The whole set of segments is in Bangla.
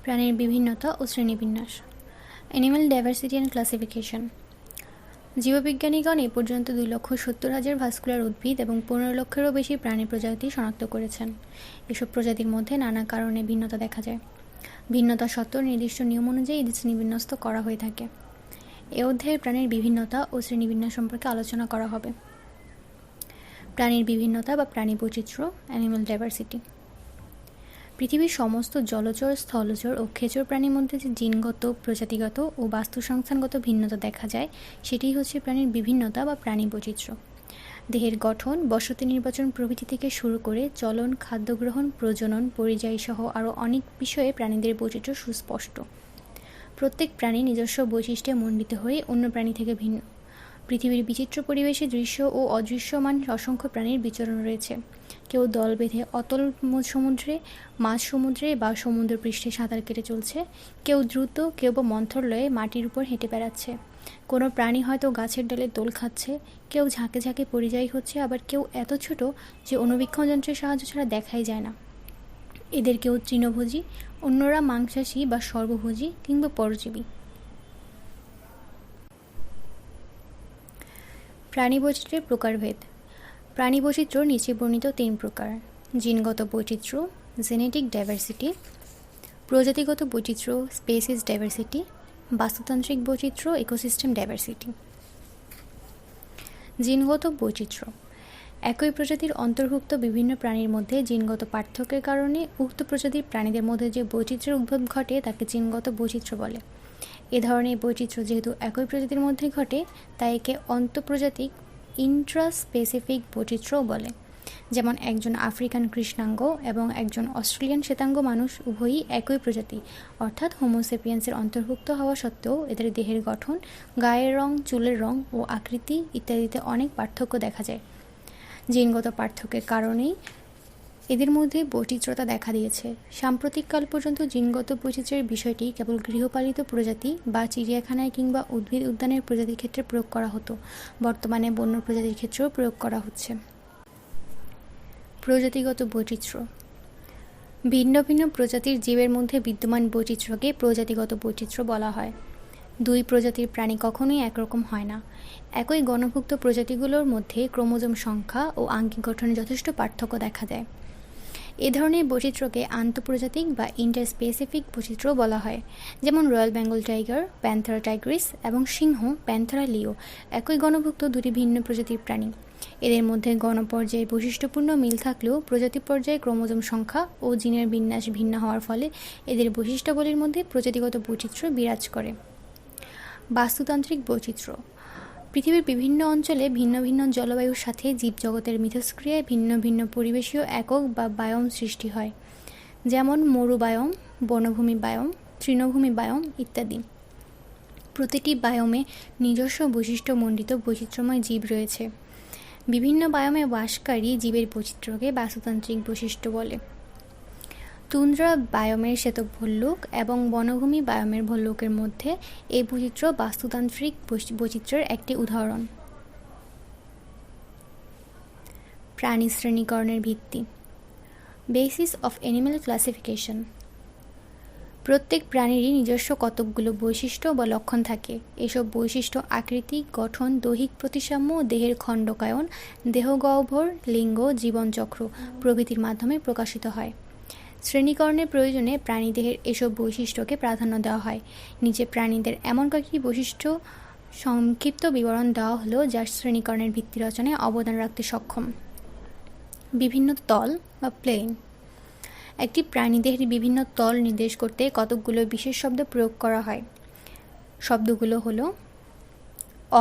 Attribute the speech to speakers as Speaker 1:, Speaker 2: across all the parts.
Speaker 1: প্রাণীর বিভিন্নতা ও শ্রেণীবিন্যাস। Animal diversity and classification. জীববিজ্ঞানীগণ এ পর্যন্ত 2,70,000 ভাস্কুলার উদ্ভিদ এবং 15 লক্ষেরও বেশি প্রাণী প্রজাতি শনাক্ত করেছেন। এসব প্রজাতির মধ্যে নানা কারণে ভিন্নতা দেখা যায়। ভিন্নতা সত্ত্বেও নির্দিষ্ট নিয়ম অনুযায়ী এদের শ্রেণীবিন্যস্ত করা হয়ে থাকে। এ অধ্যায়ে প্রাণীর বিভিন্নতা ও শ্রেণীবিন্যাস সম্পর্কে আলোচনা করা হবে। প্রাণীর বিভিন্নতা বা প্রাণী বৈচিত্র্য, অ্যানিম্যাল ডাইভার্সিটি। পৃথিবীর সমস্ত জলচর, স্থলচর ও খেচর প্রাণীর মধ্যে যে জিনগত, প্রজাতিগত ও বাস্তুসংস্থানগত ভিন্নতা দেখা যায়, সেটিই হচ্ছে প্রাণীর বিভিন্নতা বা প্রাণী বৈচিত্র্য। দেহের গঠন, বসতি নির্বাচন প্রভৃতি থেকে শুরু করে চলন, খাদ্য গ্রহণ, প্রজনন, পরিযায়ী সহ আরও অনেক বিষয়ে প্রাণীদের বৈচিত্র্য সুস্পষ্ট। প্রত্যেক প্রাণী নিজস্ব বৈশিষ্ট্যে মণ্ডিত হয়ে অন্য প্রাণী থেকে ভিন্ন। পৃথিবীর বিচিত্র পরিবেশে দৃশ্য ও অদৃশ্যমান অসংখ্য প্রাণীর বিচরণ রয়েছে। কেউ দল বেঁধে অতল সমুদ্রে, মাঝ সমুদ্রে বা সমুদ্রপৃষ্ঠে সাঁতার কেটে চলছে, কেউ দ্রুত, কেউ বা মন্থরলয়ে মাটির উপর হেঁটে বেড়াচ্ছে। কোনো প্রাণী হয়তো গাছের ডালে দোল খাচ্ছে, কেউ ঝাঁকে ঝাঁকে পরিযায়ী হচ্ছে, আবার কেউ এত ছোট যে অণুবীক্ষণ যন্ত্রের সাহায্য ছাড়া দেখাই যায় না। এদের কেউ তৃণভোজী, অন্যরা মাংসাশী বা সর্বভোজী কিংবা পরজীবী। প্রাণী বৈচিত্র্যের প্রকারভেদ। প্রাণী বৈচিত্র্য নিচে বর্ণিত 3 প্রকার: জিনগত বৈচিত্র্য, জেনেটিক ডাইভার্সিটি; প্রজাতিগত বৈচিত্র্য, স্পেসিস ডাইভার্সিটি; বাস্তুতান্ত্রিক বৈচিত্র্য, ইকোসিস্টেম ডাইভার্সিটি। জিনগত বৈচিত্র্য। একই প্রজাতির অন্তর্ভুক্ত বিভিন্ন প্রাণীর মধ্যে জিনগত পার্থক্যের কারণে উক্ত প্রজাতির প্রাণীদের মধ্যে যে বৈচিত্র্যের উদ্ভব ঘটে তাকে জিনগত বৈচিত্র্য বলে। এ ধরনের বৈচিত্র্য যেহেতু একই প্রজাতির মধ্যে ঘটে, তাই একে অন্তঃপ্রজাতিক, ইন্ট্রাস্পেসিফিক বৈচিত্র্যও বলে। যেমন একজন আফ্রিকান কৃষ্ণাঙ্গ এবং একজন অস্ট্রেলিয়ান শ্বেতাঙ্গ মানুষ উভয়ই একই প্রজাতি, অর্থাৎ হোমোসেপিয়েন্সের অন্তর্ভুক্ত হওয়া সত্ত্বেও এদের দেহের গঠন, গায়ের রং, চুলের রং ও আকৃতি ইত্যাদিতে অনেক পার্থক্য দেখা যায়। জিনগত পার্থক্যের কারণেই এদের মধ্যে বৈচিত্র্যতা দেখা দিয়েছে। সাম্প্রতিককাল পর্যন্ত জিনগত বৈচিত্র্যের বিষয়টি কেবল গৃহপালিত প্রজাতি বা চিড়িয়াখানায় কিংবা উদ্ভিদ উদ্যানের প্রজাতির ক্ষেত্রে প্রয়োগ করা হতো। বর্তমানে বন্য প্রজাতির ক্ষেত্রেও প্রয়োগ করা হচ্ছে। প্রজাতিগত বৈচিত্র্য। ভিন্ন ভিন্ন প্রজাতির জীবের মধ্যে বিদ্যমান বৈচিত্র্যকে প্রজাতিগত বৈচিত্র্য বলা হয়। 2 প্রজাতির প্রাণী কখনোই একরকম হয় না। একই গণভুক্ত প্রজাতিগুলোর মধ্যে ক্রোমোজোম সংখ্যা ও আঙ্গিক গঠনে যথেষ্ট পার্থক্য দেখা দেয়। এ ধরনের বৈচিত্র্যকে আন্তঃপ্রজাতিক বা ইন্টারস্পেসিফিক বৈচিত্র্য বলা হয়। যেমন royal Bengal tiger, Panthera Tigris এবং সিংহ, প্যান্থেরা লিও একই গণভুক্ত 2টি ভিন্ন প্রজাতির প্রাণী। এদের মধ্যে গণপর্যায়ে বৈশিষ্ট্যপূর্ণ মিল থাকলেও প্রজাতি পর্যায়ে ক্রোমোজোম সংখ্যা ও জিনের বিন্যাস ভিন্ন হওয়ার ফলে এদের বৈশিষ্ট্যাবলীর মধ্যে প্রজাতিগত বৈচিত্র্য বিরাজ করে। বাস্তুতান্ত্রিক বৈচিত্র্য। পৃথিবীর বিভিন্ন অঞ্চলে ভিন্ন ভিন্ন জলবায়ুর সাথে জীবজগতের মিথস্ক্রিয়ায় ভিন্ন ভিন্ন পরিবেশীয় একক বা বায়োম সৃষ্টি হয়। যেমন মরুবায়োম, বনভূমি বায়োম, তৃণভূমি বায়োম ইত্যাদি। প্রতিটি বায়োমে নিজস্ব বৈশিষ্ট্যমণ্ডিত বৈচিত্র্যময় জীব রয়েছে। বিভিন্ন বায়োমে বাসকারী জীবের বৈচিত্র্যকে বাস্তুতান্ত্রিক বৈশিষ্ট্য বলে। তুন্দ্রা বায়োমের শ্বেত ভল্লুক এবং বনভূমি বায়োমের ভল্লুকের মধ্যে এই বৈচিত্র্য বাস্তুতান্ত্রিক বৈচিত্র্যের একটি উদাহরণ। প্রাণী শ্রেণীকরণের ভিত্তি। Basis of animal classification. প্রত্যেক প্রাণীরই নিজস্ব কতকগুলো বৈশিষ্ট্য বা লক্ষণ থাকে। এসব বৈশিষ্ট্য আকৃতি, গঠন, দৈহিক প্রতিসাম্য, দেহের খণ্ডকায়ন, দেহগহ্বর, লিঙ্গ, জীবনচক্র প্রভৃতির মাধ্যমে প্রকাশিত হয়। শ্রেণীকরণের প্রয়োজনে প্রাণীদেহের এসব বৈশিষ্ট্যকে প্রাধান্য দেওয়া হয়। নিচে প্রাণীদের এমন কয়েকটি বৈশিষ্ট্য সংক্ষিপ্ত বিবরণ দেওয়া হলো যা শ্রেণীকরণের ভিত্তি রচনায় অবদান রাখতে সক্ষম। বিভিন্ন তল বা প্লেন। একটি প্রাণীদেহের বিভিন্ন তল নির্দেশ করতে কতকগুলো বিশেষ শব্দ প্রয়োগ করা হয়। শব্দগুলো হলো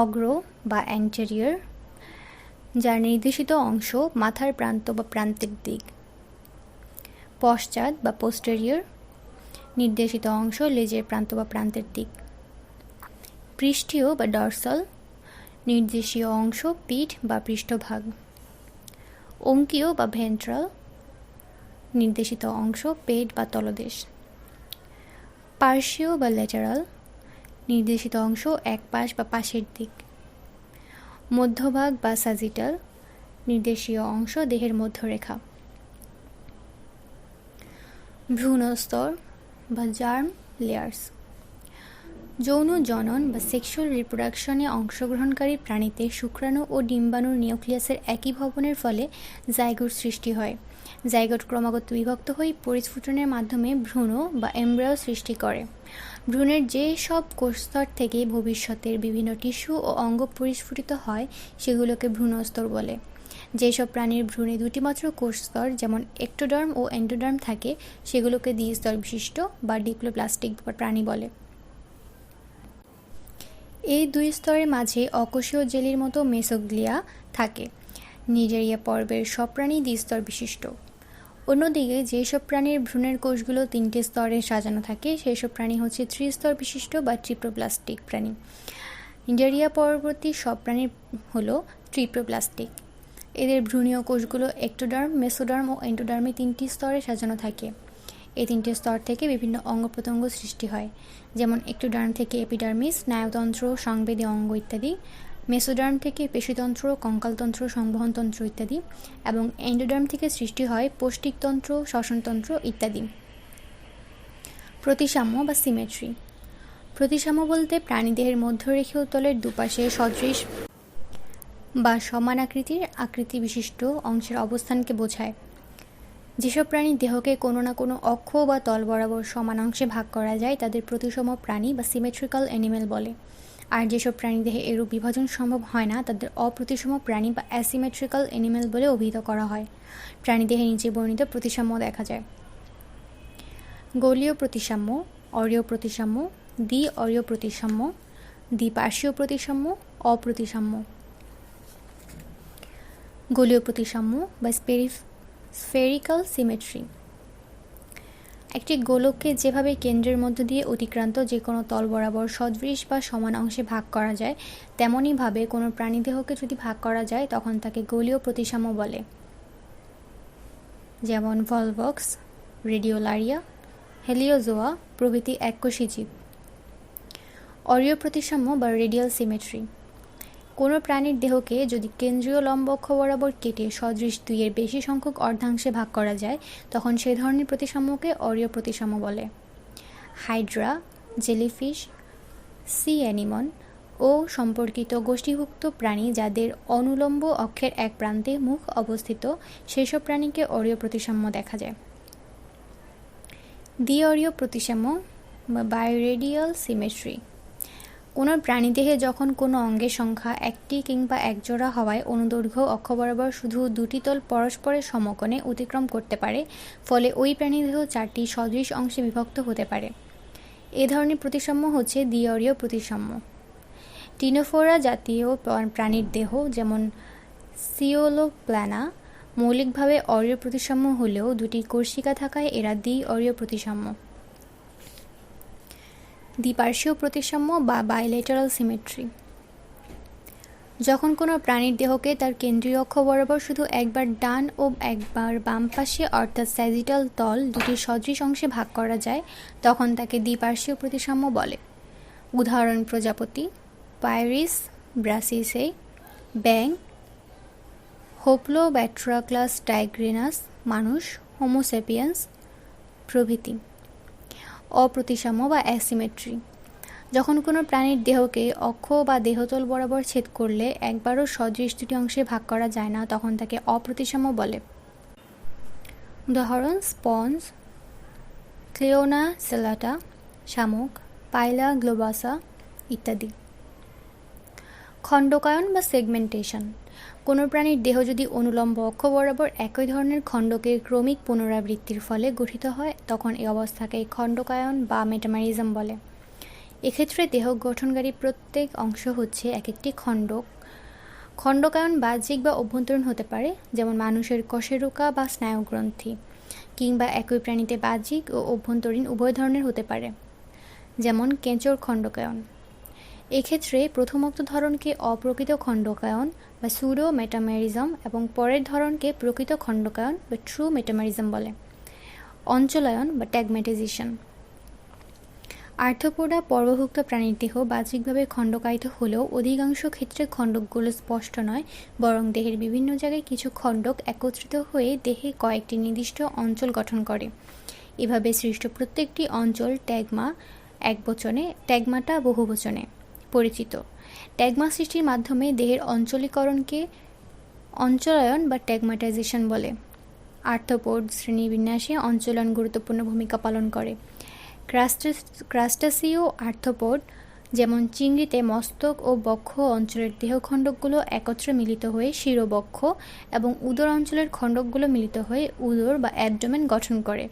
Speaker 1: অগ্র বা অ্যান্টেরিয়র, যার নির্দেশিত অংশ মাথার প্রান্ত বা প্রান্তের দিক। পশ্চাৎ বা পোস্টেরিয়র, নির্দেশিত অংশ লেজের প্রান্ত বা প্রান্তের দিক। পৃষ্ঠীয় বা ডর্সাল, নির্দেশীয় অংশ পিঠ বা পৃষ্ঠভাগ। অঙ্কীয় বা ভেন্ট্রাল, নির্দেশিত অংশ পেট বা তলদেশ। পার্শ্বীয় বা ল্যাটেরাল, নির্দেশিত অংশ এক পাশ বা পাশের দিক। মধ্যভাগ বা সাজিটাল, নির্দেশীয় অংশ দেহের মধ্যরেখা। ভ্রূণস্তর, বা জার্ম লেয়ার্স। যৌন জনন বা সেক্সুয়াল রিপ্রোডাকশনে অংশগ্রহণকারী প্রাণীতে শুক্রাণু ও ডিম্বাণুর নিউক্লিয়াসের একই ভবনের ফলে জাইগোট সৃষ্টি হয়। জাইগোট ক্রমাগত বিভক্ত হয়ে পরিস্ফুটনের মাধ্যমে ভ্রূণ বা এমব্রায়ো সৃষ্টি করে। ভ্রূণের যে সব কোষস্তর থেকে ভবিষ্যতের বিভিন্ন টিস্যু ও অঙ্গ পরিস্ফুটিত হয় সেগুলোকে ভ্রূণস্তর বলে। যেসব প্রাণীর ভ্রূণে দুটি মাত্র কোষস্তর যেমন এক্টোডার্ম ও এন্ডোডার্ম থাকে সেগুলোকে দ্বিস্তর বিশিষ্ট বা ডিপ্লোপ্লাস্টিক প্রাণী বলে। এই দুই স্তরের মাঝে অকোষীয় জেলির মতো মেসোগ্লিয়া থাকে। নিজেরিয়া পর্বের সব প্রাণী দ্বিস্তর বিশিষ্ট। অন্যদিকে যেসব প্রাণীর ভ্রূণের কোষগুলো তিনটে স্তরে সাজানো থাকে সেসব প্রাণী হচ্ছে ত্রিস্তর বিশিষ্ট বা ট্রিপ্লোপ্লাস্টিক প্রাণী। নিজেরিয়া পরবর্তী সব প্রাণী হলো ট্রিপ্লোপ্লাস্টিক। এদের ভ্রূণীয় কোষগুলো এক্টোডার্ম, মেসোডার্ম ও এন্ডোডার্মে তিনটি স্তরে সাজানো থাকে। এই তিনটি স্তর থেকে বিভিন্ন অঙ্গ প্রত্যঙ্গ সৃষ্টি হয়, যেমন এক্টোডার্ম থেকে এপিডার্মিস, স্নায়ুতন্ত্র, সংবেদী অঙ্গ ইত্যাদি, মেসোডার্ম থেকে পেশিতন্ত্র, কঙ্কালতন্ত্র, সংবহনতন্ত্র ইত্যাদি, এবং এন্ডোডার্ম থেকে সৃষ্টি হয় পৌষ্টিকতন্ত্র, শ্বসনতন্ত্র ইত্যাদি। প্রতিসাম্য বা সিমেট্রি। প্রতিসাম্য বলতে প্রাণীদেহের মধ্যরেখীয় তলের দুপাশে সদৃশ বা সমান আকৃতি বিশিষ্ট অংশের অবস্থানকে বোঝায়। যেসব প্রাণীর দেহকে কোনো না কোনো অক্ষ বা তল বরাবর সমান অংশে ভাগ করা যায় তাদের প্রতিসম প্রাণী বা সিমেট্রিক্যাল অ্যানিমেল বলে। আর যেসব প্রাণী দেহে এরূপ বিভাজন সম্ভব হয় না তাদের অপ্রতিসম প্রাণী বা অ্যাসিমেট্রিক্যাল অ্যানিমেল বলে অভিহিত করা হয়। প্রাণীদেহে নিচে বর্ণিত প্রতিসাম্য দেখা যায়: গোলীয় প্রতিসাম্য, অরীয় প্রতিসাম্য, দ্বি-অরীয় প্রতিসাম্য, দ্বিপার্শ্বীয় প্রতিসাম্য, অপ্রতিসাম্য। গোলীয় প্রতিসাম্য বা স্ফেরিক্যাল সিমেট্রি। একটি গোলককে যেভাবে কেন্দ্রের মধ্য দিয়ে অতিক্রান্ত যে কোনো তল বরাবর সদৃশ বা সমান অংশে ভাগ করা যায় তেমনইভাবে কোনো প্রাণীদেহকে যদি ভাগ করা যায় তখন তাকে গোলীয় প্রতিসাম্য বলে, যেমন ভলভক্স, রেডিওলারিয়া, হেলিওজোয়া প্রভৃতি এককোষী জীব। অরীয় প্রতিসাম্য বা রেডিয়াল সিমেট্রি। কোনো প্রাণীর দেহকে যদি কেন্দ্রীয় লম্ব অক্ষ বরাবর কেটে সদৃশ দুইয়ের বেশি সংখ্যক অর্ধাংশে ভাগ করা যায় তখন সে ধরনের প্রতিসাম্যকে অরীয় প্রতিসাম্য বলে। হাইড্রা, জেলিফিশ, সি অ্যানিমন ও সম্পর্কিত গোষ্ঠীভুক্ত প্রাণী যাদের অনুলম্ব অক্ষের এক প্রান্তে মুখ অবস্থিত সেসব প্রাণীকে অরীয় প্রতিসাম্য দেখা যায়। দ্বি-অরীয় প্রতিসাম্য বা বাইরেডিয়াল সিমেট্রি। কোনো প্রাণীদেহে যখন কোনো অঙ্গের সংখ্যা একটি কিংবা একজোড়া হওয়ায় অনুদৈর্ঘ্য অক্ষ বরাবর শুধু দুটি তল পরস্পরের সমকোণে অতিক্রম করতে পারে, ফলে ওই প্রাণীদেহ চারটি সদৃশ অংশে বিভক্ত হতে পারে। এ ধরনের প্রতিসাম্য হচ্ছে দ্বি-অরীয় প্রতিসাম্য। টিনোফোরা জাতীয় প্রাণীর দেহ যেমন সিওলোপ্ল্যানা মৌলিকভাবে অরীয় প্রতিসাম্য হলেও দুটি কোষিকা থাকায় এরা দ্বি-অরীয় প্রতিসাম্য। দ্বিপার্শ্বীয় প্রতিসাম্য বা বাইলেটারাল সিমেট্রি। যখন কোনো প্রাণীর দেহকে তার কেন্দ্রীয় অক্ষ বরাবর শুধু একবার ডান ও একবার বাম পাশে অর্থাৎ স্যাজিটাল তল দুটি সদৃশ অংশে ভাগ করা যায় তখন তাকে দ্বিপার্শ্বীয় প্রতিসাম্য বলে। উদাহরণ: প্রজাপতি, পাইরিস ব্রাসিসে, ব্যাং, হোপ্লোব্যাট্রাক্লাস টাইগ্রিনাস, মানুষ, হোমোসেপিয়েন্স প্রভৃতি। অপ্রতিসাম্য বা অ্যাসিমেট্রি। যখন কোনো প্রাণীর দেহকে অক্ষ বা দেহতল বরাবর ছেদ করলে একবারও সদৃশ দুটি অংশে ভাগ করা যায় না তখন তাকে অপ্রতিসাম্য বলে। উদাহরণ: স্পঞ্জ, ক্লেওনা সেলাটা, শামুক, পাইলা গ্লোবাসা ইত্যাদি। খণ্ডকায়ন বা সেগমেন্টেশন। কোনো প্রাণীর দেহ যদি অনুলম্ব অক্ষ বরাবর একই ধরনের খণ্ডকের ক্রমিক পুনরাবৃত্তির ফলে গঠিত হয় তখন এই অবস্থাকে খণ্ডকায়ন বা মেটামেরিজম বলে। এক্ষেত্রে দেহ গঠনকারী প্রত্যেক অংশ হচ্ছে এক একটি খণ্ডক। খণ্ডকায়ন বাহ্যিক বা অভ্যন্তরীণ হতে পারে, যেমন মানুষের কশেরুকা বা স্নায়ুগ্রন্থি, কিংবা একই প্রাণীতে বাহ্যিক ও অভ্যন্তরীণ উভয় ধরনের হতে পারে, যেমন কেঁচোর খণ্ডকায়ন। এক্ষেত্রে প্রথমোক্ত ধরনকে অপ্রকৃত খণ্ডকায়ন বা সুডো মেটামেরিজম এবং পরের ধরনকে প্রকৃত খণ্ডকায়ন বা ট্রু মেটামেরিজম বলে। অঞ্চলায়ন বা ট্যাগমেটাইজেশন। আর্থ্রোপোডা পর্বভুক্ত প্রাণীর দেহ বাহ্যিকভাবে খণ্ডকায়িত হলেও অধিকাংশ ক্ষেত্রে খণ্ডকগুলো স্পষ্ট নয়, বরং দেহের বিভিন্ন জায়গায় কিছু খণ্ডক একত্রিত হয়ে দেহে কয়েকটি নির্দিষ্ট অঞ্চল গঠন করে। এভাবে সৃষ্ট প্রত্যেকটি অঞ্চল ট্যাগমা একবচনে, ট্যাগমাটা বহুবচনে পরিচিত। ট্যাগমা সৃষ্টির মাধ্যমে দেহের অঞ্চলীকরণকে অঞ্চলায়ন বা ট্যাগমাটাইজেশন বলে। আর্থ্রোপোড শ্রেণীবিন্যাসে অঞ্চলায়ন গুরুত্বপূর্ণ ভূমিকা পালন করে। ক্রাস্টাসিও আর্থ্রোপোড যেমন চিংড়িতে মস্তক ও বক্ষ অঞ্চলের দেহখণ্ডকগুলো একত্রে মিলিত হয়ে শিরোবক্ষ এবং উদর অঞ্চলের খণ্ডকগুলো মিলিত হয়ে উদর বা অ্যাবডোমেন গঠন করে।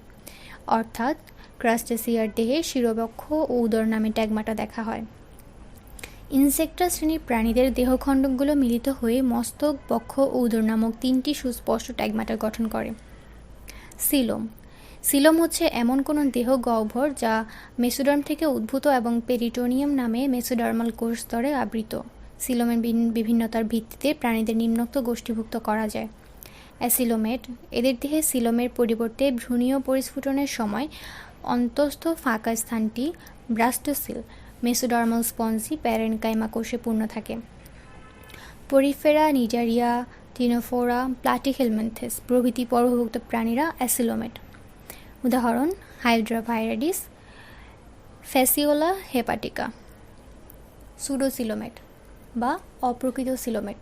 Speaker 1: অর্থাৎ ক্রাস্টাসিয়ার দেহে শিরোবক্ষ ও উদর নামে ট্যাগমাটা দেখা হয়। ইনসেক্টা শ্রেণীর প্রাণীদের দেহখণ্ডকগুলো মিলিত হয়ে মস্তক, বক্ষ ও উদর নামক তিনটি সুস্পষ্ট ট্যাগমাটা গঠন করে। সিলোম। সিলোম হচ্ছে এমন কোনো দেহ গহ্বর যা মেসোডার্ম থেকে উদ্ভূত এবং পেরিটোনিয়াম নামে মেসোডার্মাল কোষ স্তরে আবৃত। সিলোমের বিভিন্নতার ভিত্তিতে প্রাণীদের নিম্নোক্ত গোষ্ঠীভুক্ত করা যায়। অ্যাসিলোমেট। এদের দেহে সিলোমের পরিবর্তে ভ্রূণীয় পরিস্ফুটনের সময় অন্তঃস্থ ফাঁকা স্থানটি ব্লাস্টোসিল, মেসোডার্মাল স্পঞ্জি প্যারেনকাইমা কোষে পূর্ণ থাকে। পরিফেরা, নিজারিয়া, টিনোফোরা, প্লাটিহেলমিনথেস প্রভৃতি পর্বভুক্ত প্রাণীরা অ্যাসিলোমেট। উদাহরণ: হাইড্রা ভাইরাডিস, ফ্যাসিওলা হেপাটিকা। সুডোসিলোমেট বা অপ্রকৃত সিলোমেট।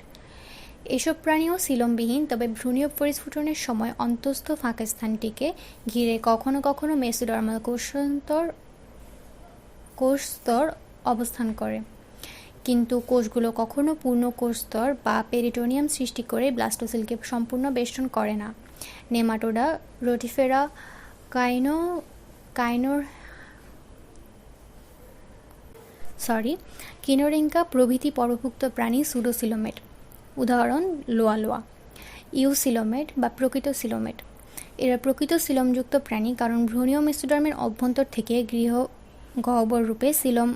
Speaker 1: এসব প্রাণীও সিলোমবিহীন, তবে ভ্রূণীয় পরিস্ফুটনের সময় অন্তঃস্থ ফাঁকা স্থানটিকে ঘিরে কখনো কখনো মেসোডার্মাল কোষস্তর অবস্থান করে, কিন্তু কোষগুলো কখনো পূর্ণ কোষস্তর বা পেরিটোনিয়াম সৃষ্টি করে ব্লাস্টোসিলকে সম্পূর্ণ বেষ্টন করে না। নেমাটোডা, রোটিফেরা, কিনোরিঙ্কা প্রভৃতি পর্বভুক্ত প্রাণী সুডোসিলোমেট। উদাহরণ: লোয়া। ইউসিলোমেট বা প্রকৃত সিলোমেট। এরা প্রকৃত সিলোমযুক্ত প্রাণী, কারণ ভ্রূণীয় মেসোডার্মের অভ্যন্তর থেকে গহ্বর রূপে সিলোম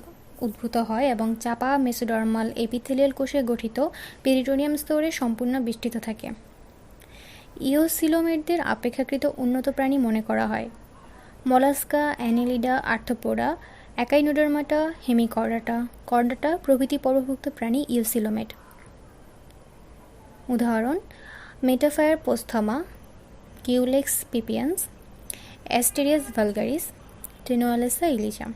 Speaker 1: উদ্ভূত হয় এবং চাপা মেসোডার্মাল এপিথেলিয়াল কোষে গঠিত পেরিটোনিয়াম স্তরে সম্পূর্ণ বেষ্টিত থাকে। ইওসিলোমেটদের অপেক্ষাকৃত উন্নত প্রাণী মনে করা হয়। Mollusca, Annelida, arthropoda, Echinodermata, Hemichordata প্রভৃতি পর্বভুক্ত প্রাণী ইওসিলোমেট। উদাহরণ: মেটাফায়ার পোস্থমা, কিউলেক্স পিপিয়ান্স, অ্যাস্টেরিয়াস ভালগারিস, টেনোয়ালেসা ইলিশা।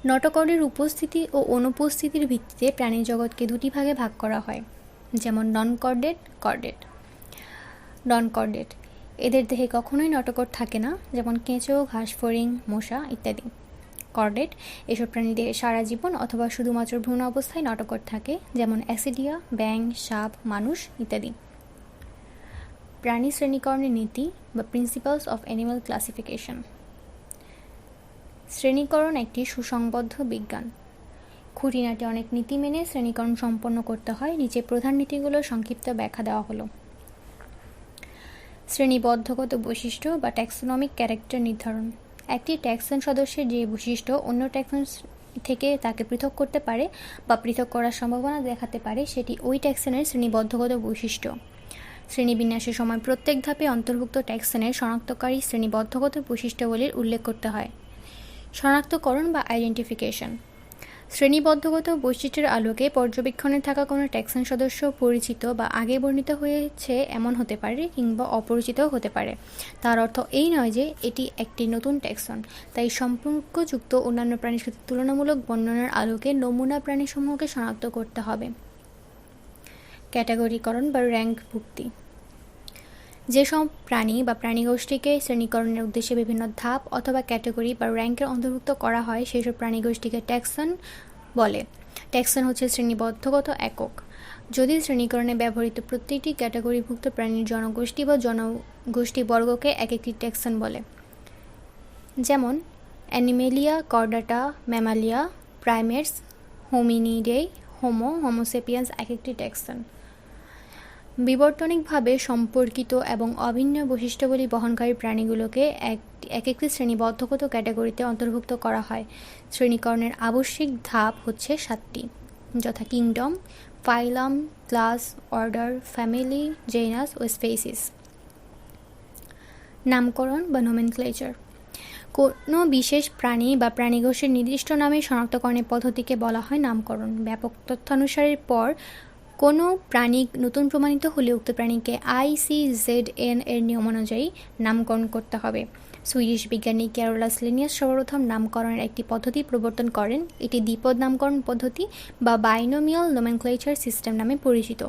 Speaker 1: নটোকর্ডের উপস্থিতি ও অনুপস্থিতির ভিত্তিতে প্রাণী জগৎকে দুটি ভাগে ভাগ করা হয়, যেমন নন-কর্ডেট। এদের দেহে কখনোই নটোকর্ড থাকে না, যেমন কেঁচো, ঘাসফড়িং, মশা ইত্যাদি। কর্ডেট। এসব প্রাণীদের সারা জীবন অথবা শুধুমাত্র ভ্রূণ অবস্থায় নটোকর্ড থাকে, যেমন অ্যাসিডিয়া, ব্যাঙ, সাপ, মানুষ ইত্যাদি। প্রাণী শ্রেণীকরণের নীতি বা প্রিন্সিপালস অফ অ্যানিমাল ক্লাসিফিকেশন। শ্রেণীকরণ একটি সুসংবদ্ধ বিজ্ঞান। খুঁটিনাটি অনেক নীতি মেনে শ্রেণীকরণ সম্পন্ন করতে হয়। নিচে প্রধান নীতিগুলোর সংক্ষিপ্ত ব্যাখ্যা দেওয়া হলো। শ্রেণীবদ্ধগত বৈশিষ্ট্য বা ট্যাক্সোনমিক ক্যারেক্টার নির্ধারণ। একটি ট্যাক্সন সদস্যের যে বৈশিষ্ট্য অন্য ট্যাক্সন থেকে তাকে পৃথক করতে পারে বা পৃথক করার সম্ভাবনা দেখাতে পারে, সেটি ওই ট্যাক্সনের শ্রেণীবদ্ধগত বৈশিষ্ট্য। শ্রেণীবিন্যাসের সময় প্রত্যেক ধাপে অন্তর্ভুক্ত ট্যাক্সনের শনাক্তকারী শ্রেণীবদ্ধগত বৈশিষ্ট্যাবলীর উল্লেখ করতে হয়। শনাক্তকরণ বা আইডেন্টিফিকেশন। শ্রেণীবদ্ধগত বৈশিষ্ট্যের আলোকে পর্যবেক্ষণে থাকা কোনো ট্যাক্সন সদস্য পরিচিত বা আগে বর্ণিত হয়েছে এমন হতে পারে, কিংবা অপরিচিতও হতে পারে। তার অর্থ এই নয় যে এটি একটি নতুন ট্যাক্সন। তাই সম্পর্কযুক্ত অন্যান্য প্রাণীর সাথে তুলনামূলক বর্ণনার আলোকে নমুনা প্রাণীসমূহকে শনাক্ত করতে হবে। ক্যাটাগরিকরণ বা র্যাঙ্কভুক্তি। যেসব প্রাণী বা প্রাণীগোষ্ঠীকে শ্রেণীকরণের উদ্দেশ্যে বিভিন্ন ধাপ অথবা ক্যাটাগরি বা র্যাঙ্কের অন্তর্ভুক্ত করা হয়, সেসব প্রাণীগোষ্ঠীকে ট্যাক্সন বলে। ট্যাক্সন হচ্ছে শ্রেণীবদ্ধগত একক। যদি শ্রেণীকরণে ব্যবহৃত প্রত্যেকটি ক্যাটাগরিভুক্ত প্রাণীর জনগোষ্ঠী বা জনগোষ্ঠী বর্গকে এক একটি ট্যাক্সন বলে। যেমন: Animalia, chordata, Mammalia, primates, হোমিনিডে, Homo sapiens এক একটি ট্যাক্সন। বিবর্তনিকভাবে সম্পর্কিত এবং অভিন্ন বৈশিষ্ট্যাবলী বহনকারী প্রাণীগুলোকে এক একটি শ্রেণীবদ্ধগত ক্যাটাগরিতে অন্তর্ভুক্ত করা হয়। শ্রেণীকরণের আবশ্যিক ধাপ হচ্ছে 7টি, যথা kingdom, phylum, class, order, family, genus ও স্পেসিস। নামকরণ বা নোমেনক্লেচার। কোনো বিশেষ প্রাণী বা প্রাণীগোষ্ঠীর নির্দিষ্ট নামে শনাক্তকরণের পদ্ধতিকে বলা হয় নামকরণ। ব্যাপক তথ্যানুসারের পর কোনো প্রাণী নতুন প্রমাণিত হলে উক্ত প্রাণীকে ICZN এর নিয়ম অনুযায়ী নামকরণ করতে হবে। সুইডিশ বিজ্ঞানী ক্যারোলাস লিনিয়াস সর্বপ্রথম নামকরণের একটি পদ্ধতি প্রবর্তন করেন। এটি দ্বিপদ নামকরণ পদ্ধতি বা বাইনোমিয়াল নোমেনক্লেচার সিস্টেম নামে পরিচিত।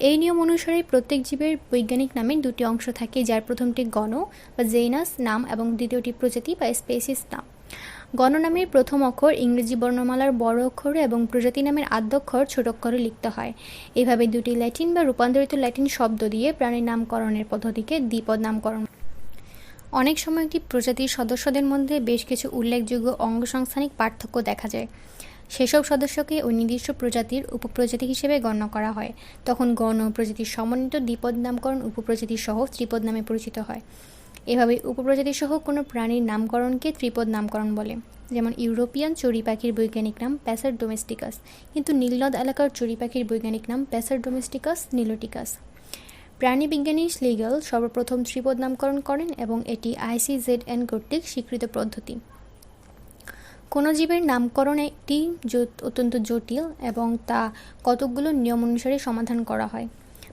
Speaker 1: এই নিয়ম অনুসারে প্রত্যেক জীবের বৈজ্ঞানিক নামের দুটি অংশ থাকে, যার প্রথমটি গণ বা জেনাস নাম এবং দ্বিতীয়টি প্রজাতি বা স্পেসিস নাম। গণ নামের প্রথম অক্ষর ইংরেজি বর্ণমালার বড় অক্ষরে এবং প্রজাতি নামের আদ্যক্ষর ছোট অক্ষরে লিখতে হয়। এভাবে দুটি ল্যাটিন বা রূপান্তরিত ল্যাটিন শব্দ দিয়ে প্রাণীর নামকরণের পদ্ধতিকে দ্বিপদ নামকরণ। অনেক সময় একটি প্রজাতির সদস্যদের মধ্যে বেশ কিছু উল্লেখযোগ্য অঙ্গসংস্থানিক পার্থক্য দেখা যায়। সেসব সদস্যকে ওই নির্দিষ্ট প্রজাতির উপপ্রজাতি হিসেবে গণ্য করা হয়। তখন গণ ও প্রজাতির সমন্বিত দ্বিপদ নামকরণ উপপ্রজাতি সহ ত্রিপদ নামে পরিচিত হয়। এভাবে উপপ্রজাতি সহ কোনো প্রাণীর নামকরণকে ত্রিপদ নামকরণ বলে। যেমন ইউরোপিয়ান চড়ুই পাখির বৈজ্ঞানিক নাম প্যাসার ডোমেস্টিকাস, কিন্তু নীলনদ এলাকার চড়ুই পাখির বৈজ্ঞানিক নাম প্যাসার ডোমেস্টিকাস নিলোটিকাস। প্রাণীবিজ্ঞানী শ্লিগল সর্বপ্রথম ত্রিপদ নামকরণ করেন এবং এটি ICZN কর্তৃক স্বীকৃত পদ্ধতি। কোনো জীবের নামকরণ একটি অত্যন্ত জটিল এবং তা কতকগুলো নিয়ম অনুসারে সমাধান করা হয়।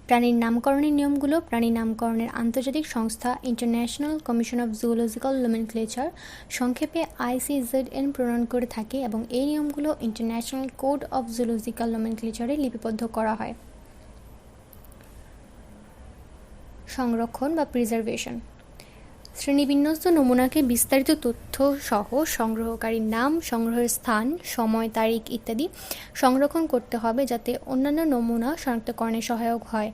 Speaker 1: প্রাণীর নামকরণের নিয়মগুলো প্রাণী নামকরণের আন্তর্জাতিক সংস্থা international commission of zoological nomenclature সংক্ষেপে ICZN প্রণয়ন করে থাকে এবং এই নিয়মগুলো ইন্টারন্যাশনাল কোড অফ জুওলজিক্যাল নোমেনক্লেচারে লিপিবদ্ধ করা হয়। সংরক্ষণ বা প্রিজার্ভেশন। শ্রেণীবিন্যস্ত নমুনাকে বিস্তারিত তথ্য সহ সংগ্রহকারীর নাম, সংগ্রহের স্থান, সময়, তারিখ ইত্যাদি সংরক্ষণ করতে হবে যাতে অন্যান্য নমুনা শনাক্তকরণে সহায়ক হয়।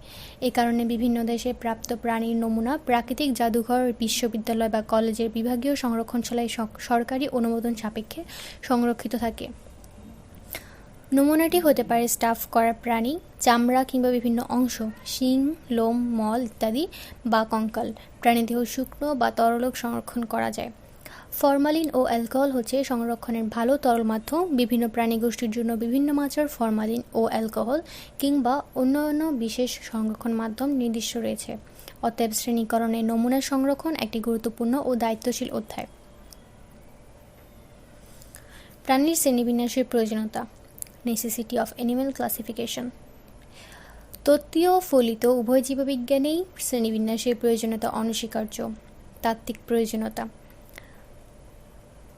Speaker 1: এ কারণে বিভিন্ন দেশে প্রাপ্ত প্রাণীর নমুনা প্রাকৃতিক জাদুঘর, বিশ্ববিদ্যালয় বা কলেজের বিভাগীয় সংরক্ষণশালায় সরকারি অনুমোদন সাপেক্ষে সংরক্ষিত থাকে। নমুনাটি হতে পারে স্টাফ করা প্রাণী, চামড়া কিংবা বিভিন্ন অংশ, শিং, লোম, মল ইত্যাদি বা কঙ্কাল। প্রাণীদেহ শুকনো বা তরল সংরক্ষণ করা যায়। ফরমালিন ও অ্যালকোহল হচ্ছে সংরক্ষণের ভালো তরল মাধ্যম। বিভিন্ন প্রাণী গোষ্ঠীর জন্য বিভিন্ন মাত্রার ফরমালিন ও অ্যালকোহল কিংবা অন্যান্য বিশেষ সংরক্ষণ মাধ্যম নির্দিষ্ট রয়েছে। অতএব শ্রেণীকরণে নমুনা সংরক্ষণ একটি গুরুত্বপূর্ণ ও দায়িত্বশীল অধ্যায়। প্রাণীর শ্রেণীবিন্যাসের প্রয়োজনীয়তা। Necessity of animal classification. তত্ত্বীয় ও ফলিত উভয় জীববিজ্ঞানেই শ্রেণীবিন্যাসের প্রয়োজনীয়তা অনস্বীকার্য। তাত্ত্বিক প্রয়োজনীয়তা।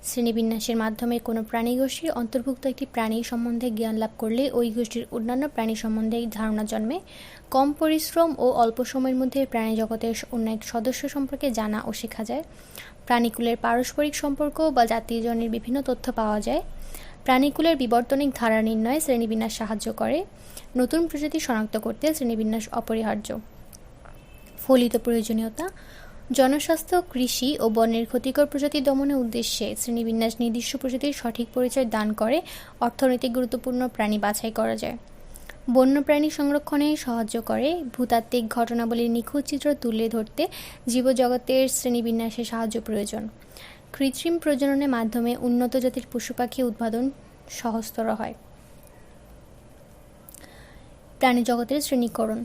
Speaker 1: শ্রেণীবিন্যাসের মাধ্যমে কোনো প্রাণী গোষ্ঠীর অন্তর্ভুক্ত একটি প্রাণী সম্বন্ধে জ্ঞান লাভ করলে ওই গোষ্ঠীর অন্যান্য প্রাণী সম্বন্ধে ধারণা জন্মে। কম পরিশ্রম ও অল্প সময়ের মধ্যে প্রাণী জগতের অন্য এক সদস্য সম্পর্কে জানা ও শেখা যায়। প্রাণীকুলের পারস্পরিক সম্পর্ক বা জাতীয় জনের বিভিন্ন তথ্য পাওয়া যায়। প্রাণীকুলের বিবর্তনিক ধারা নির্ণয়ে শ্রেণীবিন্যাস সাহায্য করে। নতুন প্রজাতি শনাক্ত করতে শ্রেণীবিন্যাস অপরিহার্য। ফলিত প্রয়োজনীয়তা। জনস্বাস্থ্য, কৃষি ও বনের ক্ষতিকর প্রজাতি দমনের উদ্দেশ্যে শ্রেণীবিন্যাস নির্দিষ্ট প্রজাতির সঠিক পরিচয় দান করে। অর্থনৈতিক গুরুত্বপূর্ণ প্রাণী বাছাই করা যায়। বন্যপ্রাণী সংরক্ষণে সাহায্য করে। ভূতাত্ত্বিক ঘটনাবলীর নিখুঁত চিত্র তুলে ধরতে জীবজগতের শ্রেণীবিন্যাসে সাহায্য প্রয়োজন। কৃত্রিম প্রজননের মাধ্যমে উন্নত জাতের পশু পাখি উৎপাদন সহজতর হয়। প্রাণীজগতের শ্রেণীকরণ।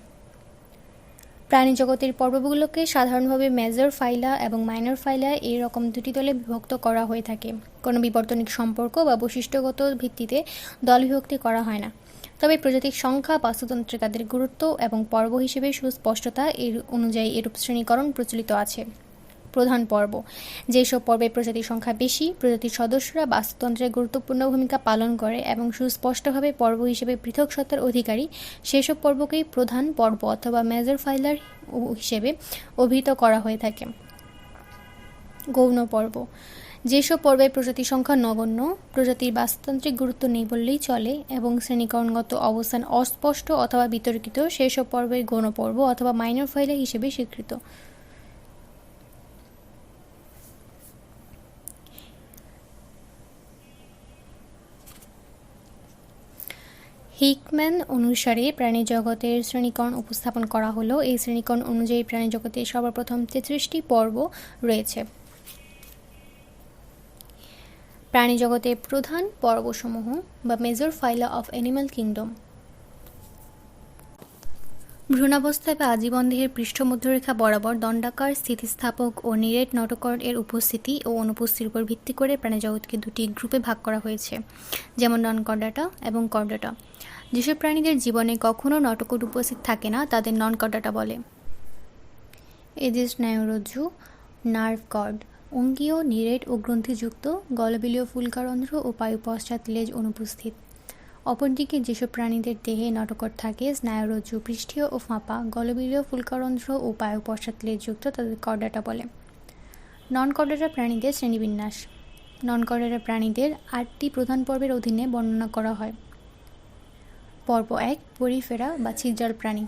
Speaker 1: প্রাণীজগতের পর্বগুলোকে সাধারণভাবে মেজর ফাইলা এবং মাইনর ফাইলা এই রকম দুটি দলে বিভক্ত করা হয়ে থাকে। কোনো বিবর্তনিক সম্পর্ক বা বৈশিষ্ট্যগত ভিত্তিতে দল বিভক্তি করা হয় না। তবে প্রজাতির সংখ্যা, বাস্তুতন্ত্রে তাদের গুরুত্ব এবং পর্ব হিসেবে সুস্পষ্টতা এর অনুযায়ী এরূপ শ্রেণীকরণ প্রচলিত আছে। প্রধান পর্ব। যেসব পর্বে প্রজাতির সংখ্যা বেশি, প্রজাতির সদস্যরা বাস্তুতন্ত্রে গুরুত্বপূর্ণ ভূমিকা পালন করে এবং সুস্পষ্টভাবে পর্ব হিসেবে পৃথক সত্তার অধিকারী, সেসব পর্বকেই প্রধান পর্ব অথবা মেজর ফাইলার হিসেবে অভিহিত করা হয়ে থাকে। গৌণ পর্ব। যেসব পর্বে প্রজাতির সংখ্যা নগণ্য, প্রজাতির বাস্তুতান্ত্রিক গুরুত্ব নেই বললেই চলে এবং শ্রেণীকরণগত অবস্থান অস্পষ্ট অথবা বিতর্কিত, সেসব পর্বের গৌণ পর্ব অথবা মাইনর ফাইলা হিসেবে স্বীকৃত। হিকম্যান অনুসারে প্রাণীজগতের শ্রেণীকরণ উপস্থাপন করা হলো। এই শ্রেণীকরণ অনুযায়ী প্রাণীজগতে সর্বপ্রথম 33টি পর্ব রয়েছে। প্রাণীজগতের প্রধান পর্বসমূহ বা মেজর ফাইলা অফ অ্যানিম্যাল কিংডম। ভ্রূণাবস্থায় বা আজীবন দেহের পৃষ্ঠমধ্যরেখা বরাবর দণ্ডাকার, স্থিতিস্থাপক ও নিরেট নটোকর্ড এর উপস্থিতি ও অনুপস্থিতির উপর ভিত্তি করে প্রাণীজগৎকে দুটি গ্রুপে ভাগ করা হয়েছে, যেমন নন কর্ডাটা এবং কর্ডাটা। যেসব প্রাণীদের জীবনে কখনো নটকট উপস্থিত থাকে না তাদের নন কর্ডাটা বলে। এদের স্নায়ুরজ্জু, নার্ভ কর্ড, অঙ্গীয়, নিরেট ও গ্রন্থিযুক্ত, গলবিলীয় ফুলকারন্ধ্র ও পায়ু পশ্চাৎ লেজ অনুপস্থিত। অপরদিকে যেসব প্রাণীদের দেহে নটকট থাকে, স্নায়ুরজ্জু পৃষ্ঠীয় ও ফাঁপা, গলবিলীয় ফুলকারন্ধ্র ও পায়ু পশ্চাৎ লেজযুক্ত, তাদের কর্ডাটা বলে। নন কর্ডাটা প্রাণীদের শ্রেণীবিন্যাস। নন কর্ডাটা প্রাণীদের 8টি প্রধান পর্বের অধীনে বর্ণনা করা হয়। পর্ব 1, পরিফেরা বা ছিদ্রাল প্রাণী।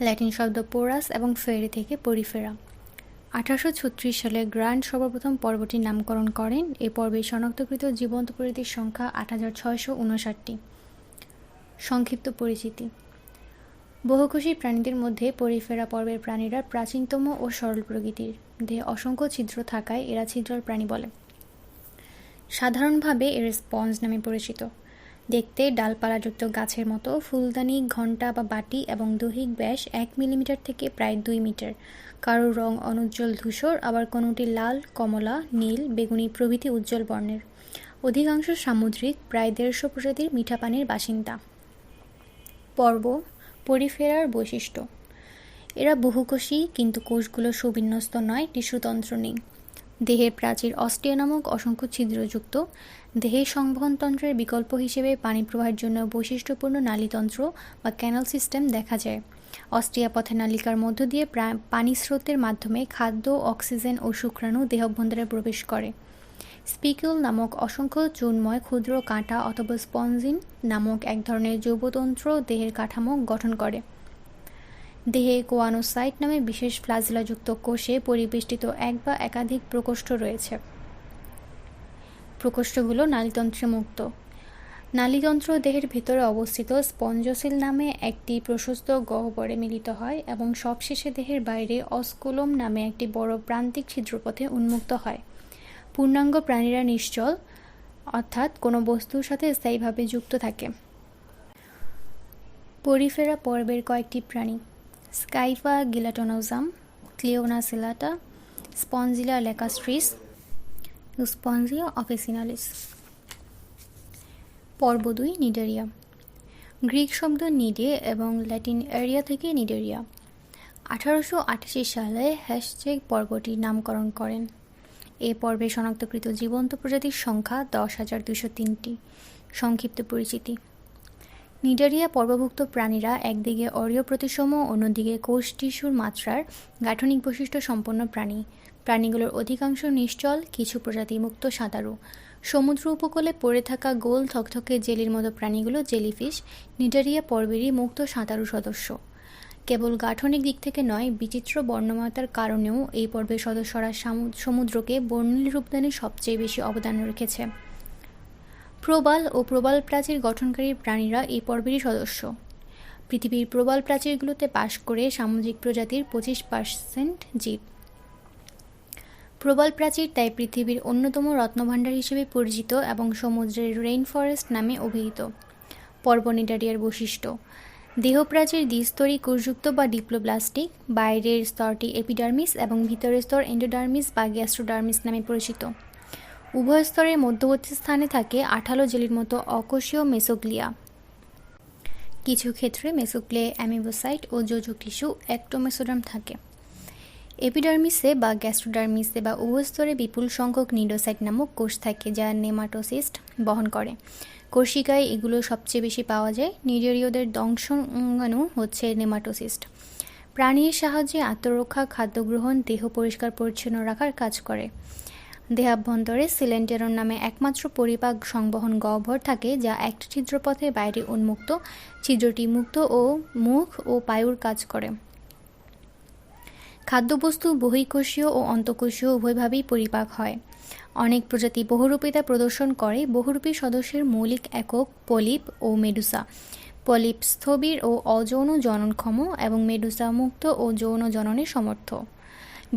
Speaker 1: ল্যাটিন শব্দ পোরাস এবং ফেরে থেকে পরিফেরা। 1836 সালে গ্রান্ট সর্বপ্রথম পর্বটির নামকরণ করেন। এ পর্বে শনাক্তকৃত জীবন্ত প্রজাতির সংখ্যা 8659টি। সংক্ষিপ্ত পরিচিতি। বহুকোষী প্রাণীদের মধ্যে পরিফেরা পর্বের প্রাণীরা প্রাচীনতম ও সরল প্রকৃতির। দেহে অসংখ্য ছিদ্র থাকায় এরা ছিদ্রাল প্রাণী বলে। সাধারণভাবে এর স্পঞ্জ নামে পরিচিত। দেখতে ডালপালাযুক্ত গাছের মতো, ফুলদানি, ঘণ্টা বা বাটি এবং দৈহিক ব্যাস 1 মিলিমিটার থেকে প্রায় 2 মিটার। কারোর রং অনুজ্জ্বল ধূসর, আবার কোনোটি লাল, কমলা, নীল, বেগুনি প্রভৃতি উজ্জ্বল বর্ণের। অধিকাংশ সামুদ্রিক, প্রায় 150 প্রজাতির মিঠা পানির বাসিন্দা। পর্ব পরিফেরার বৈশিষ্ট্য। এরা বহুকোষী, কিন্তু কোষগুলো সুবিন্যস্ত নয়, টিস্যুতন্ত্র নেই। দেহের প্রাচীর অস্টিয়া নামক অসংখ্য ছিদ্রযুক্ত। দেহের সংবহনতন্ত্রের বিকল্প হিসেবে পানি প্রবাহের জন্য বৈশিষ্ট্যপূর্ণ নালীতন্ত্র বা ক্যানাল সিস্টেম দেখা যায়। অস্টিয়া পথে নালিকার মধ্য দিয়ে পানি স্রোতের মাধ্যমে খাদ্য, অক্সিজেন ও শুক্রাণু দেহভ্যন্তরে প্রবেশ করে। স্পিকিউল নামক অসংখ্য চুনময় ক্ষুদ্র কাঁটা অথবা স্পঞ্জিন নামক এক ধরনের জৈবতন্ত্র দেহের কাঠামো গঠন করে। দেহে কোয়ানোসাইট নামে বিশেষ ফ্লাজেলাযুক্ত কোষে পরিবেষ্টিত এক বা একাধিক প্রকোষ্ঠ রয়েছে। প্রকোষ্ঠগুলো নালীতন্ত্রে মুক্ত। নালীতন্ত্র দেহের ভেতরে অবস্থিত স্পঞ্জোসিল নামে একটি প্রশস্ত গহ্বরে মিলিত হয় এবং সবশেষে দেহের বাইরে অস্কুলম নামে একটি বড় প্রান্তিক ছিদ্রপথে উন্মুক্ত হয়। পূর্ণাঙ্গ প্রাণীরা নিশ্চল, অর্থাৎ কোনো বস্তুর সাথে স্থায়ীভাবে যুক্ত থাকে। পরিফেরা পর্বের কয়েকটি প্রাণী: স্কাইফা গিলাটোনোজাম, ক্লিওনাসিলাটা, স্পঞ্জিলা ল্যাকাস্ট্রিস, স্পঞ্জিয়া অফিসিনালিস। পর্ব 2, নিডারিয়া। গ্রিক শব্দ নিডে এবং ল্যাটিন এরিয়া থেকে নিডেরিয়া। 1888 সালে হ্যাশচেগ পর্বটির নামকরণ করেন। এ পর্বে শনাক্তকৃত জীবন্ত প্রজাতির সংখ্যা 10,203টি। সংক্ষিপ্ত পরিচিতি। নিডারিয়া পর্বভুক্ত প্রাণীরা একদিকে অরীয় প্রতিসম, অন্যদিকে কোষ টিস্যুর মাত্রার গাঠনিক বৈশিষ্ট্য সম্পন্ন প্রাণী। প্রাণীগুলোর অধিকাংশ নিশ্চল, কিছু প্রজাতি মুক্ত সাঁতারু। সমুদ্র উপকূলে পড়ে থাকা গোল থকথকে জেলির মতো প্রাণীগুলো জেলিফিশ, নিডারিয়া পর্বেরই মুক্ত সাঁতারু সদস্য। কেবল গাঠনিক দিক থেকে নয়, বিচিত্র বর্ণময়তার কারণেও এই পর্বের সদস্যরা সমুদ্রকে বর্ণিল রূপদানে সবচেয়ে বেশি অবদান রেখেছে। প্রবাল ও প্রবাল প্রাচীর গঠনকারী প্রাণীরা এই পর্বেরই সদস্য। পৃথিবীর প্রবাল প্রাচীরগুলোতে বাস করে সামুদ্রিক প্রজাতির 25% জীব। প্রবাল প্রাচীর তাই পৃথিবীর অন্যতম রত্নভাণ্ডার হিসেবে পরিচিত এবং সমুদ্রের রেইন ফরেস্ট নামে অভিহিত। পর্ব নিডারিয়ার বৈশিষ্ট্য: দেহপ্রাচীর দ্বিস্তরী কোষযুক্ত বা ডিপ্লোব্লাস্টিক। বাইরের স্তরটি এপিডার্মিস এবং ভিতরের স্তর এন্ডোডার্মিস বা গ্যাস্ট্রোডার্মিস নামে পরিচিত। উভয় স্তরের মধ্যবর্তী স্থানে থাকে আঠালো জেলির মতো অকোষীয় মেসোগ্লিয়া। কিছু ক্ষেত্রে মেসোগ্লিয়ায় অ্যামিবোসাইট ও যোজক টিস্যু অ্যাক্টোমেসোডার্ম থাকে। এপিডার্মিসে বা গ্যাস্ট্রোডার্মিসে বা উভয় স্তরে বিপুল সংখ্যক নিডোসাইট নামক কোষ থাকে, যা নেমাটোসিস্ট বহন করে। কোষিকায় এগুলো সবচেয়ে বেশি পাওয়া যায়। নিডারীয়দের দংশনাণু হচ্ছে নেমাটোসিস্ট। প্রাণীর সাহায্যে আত্মরক্ষা, খাদ্য গ্রহণ, দেহ পরিষ্কার পরিচ্ছন্ন রাখার কাজ করে। দেহাভ্যন্তরে সিলেন্টেরন নামে একমাত্র পরিপাক সংবহন গহ্বর থাকে, যা একটি ছিদ্রপথে বাইরে উন্মুক্ত। ছিদ্রটি মুক্ত ও মুখ ও পায়ুর কাজ করে। খাদ্যবস্তু বহিঃকোষীয় ও অন্তঃকোষীয় উভয়ভাবেই পরিপাক হয়। অনেক প্রজাতি বহুরূপিতা প্রদর্শন করে। বহুরূপী সদস্যের মৌলিক একক পলিপ ও মেডুসা। পলিপ স্থবির ও অযৌন জননক্ষম এবং মেডুসা মুক্ত ও যৌন জননে সমর্থ।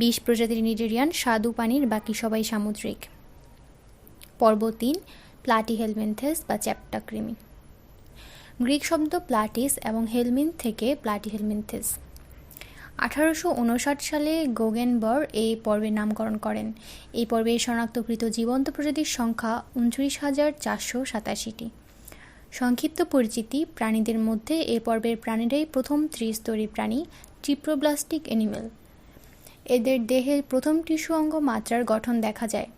Speaker 1: 20 প্রজাতির নিডেরিয়ান স্বাদু পানির, বাকি সবাই সামুদ্রিক। পর্ব 3, প্লাটিহেলমিনথেস বা চ্যাপ্টা কৃমি। গ্রিক শব্দ প্লাটিস এবং হেলমিন থেকে প্লাটিহেলমিনথেস। 1859 সালে গোগেনবর এই পর্বের নামকরণ করেন। এই পর্বে শনাক্তকৃত জীবন্ত প্রজাতির সংখ্যা 29,487টি। সংক্ষিপ্ত পরিচিতি। প্রাণীদের মধ্যে এ পর্বের প্রাণীরাই প্রথম ত্রিস্তরী প্রাণী, ট্রিপ্লোব্লাস্টিক অ্যানিমেল। এদের দেহের প্রথম টিস্যু অঙ্গ মাত্রার গঠন দেখা যায়।